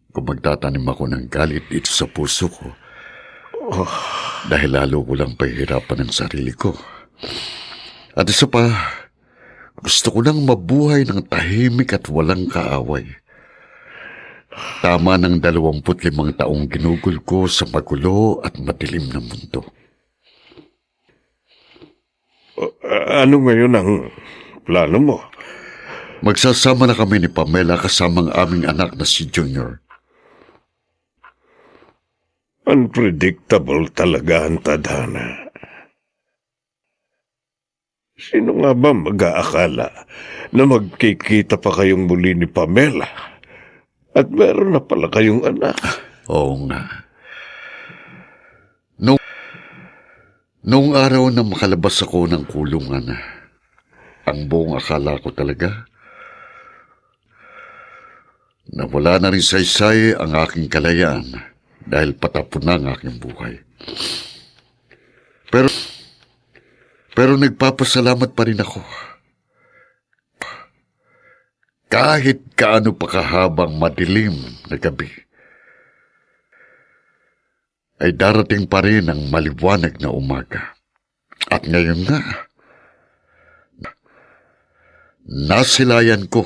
Speaker 3: Kung magtatanim ako ng galit dito sa puso ko. Dahil lalo ko lang pahihirapan ang sarili ko. At isa pa, gusto ko nang mabuhay ng tahimik at walang kaaway. Tama ng 25 taong ginugol ko sa magulo at madilim na mundo.
Speaker 5: Ano ngayon ang plano mo?
Speaker 3: Magsasama na kami ni Pamela kasamang aming anak na si Junior.
Speaker 5: Unpredictable talaga ang tadhana. Sino nga ba mag-aakala na magkikita pa kayong muli ni Pamela? At meron na pala kayong anak.
Speaker 3: Oo nga. Noong araw na makalabas ako ng kulungan, ang buong akala ko talaga na wala na rin saysay ang aking kalayaan dahil patapon na ang aking buhay. Pero nagpapasalamat pa rin ako. Kahit kaano pa kahabang madilim na gabi, ay darating pa rin ang maliwanag na umaga. At ngayon nga, Nasilayan ko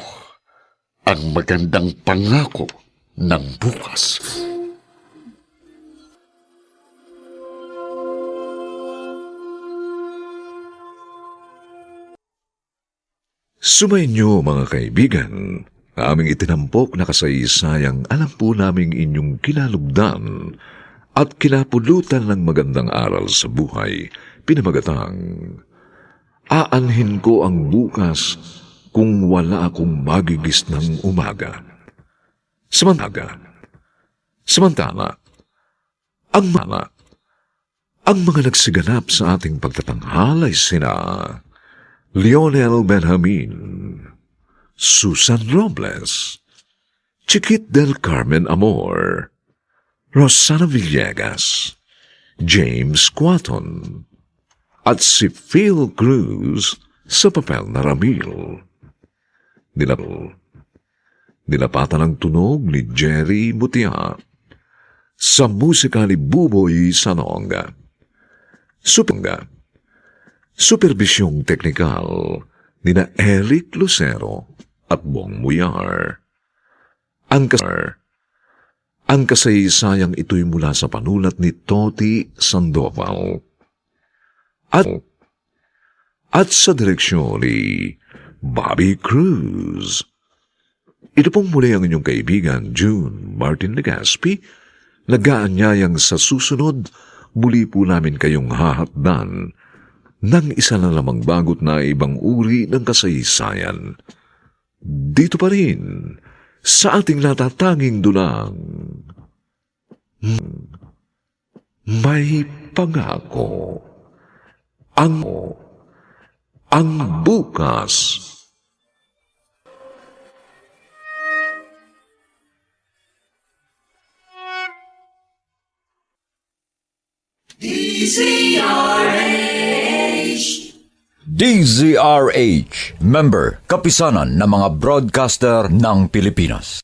Speaker 3: ang magandang pangako ng bukas.
Speaker 2: Sumainyo mga kaibigan, aming itinampok na kasaysayang alam po naming inyong kinalugdan at kinapulutan ng magandang aral sa buhay, pinamagatang, aanhin ko ang bukas kung wala akong magigis ng umaga. Samantala, ang mga nagsiganap sa ating pagtatanghal ay sina Lionel Benjamin, Susan Robles, Chiquit del Carmen Amor, Rosana Villegas, James Quaton, at si Phil Cruz sa papel na Ramil. Nilapatan ang tunog ni Jerry Mutia sa musika ni Buboy Sanonga. Superbisyong teknikal nina Eric Lucero at Bong Muyar. Ang kasaysayang ito'y mula sa panulat ni Toti Sandoval at sa direksyon ni Bobby Cruz. Ito pong muli ang inyong kaibigan June Martin Legaspi, nag-aanyayang sa susunod muli po namin kayong hahatdan ng isa na lamang bagot na ibang uri ng kasaysayan. Dito pa rin sa ating natatanging dulang, may pangako ang bukas.
Speaker 1: DZRH, member, kapisanan ng mga broadcaster ng Pilipinas.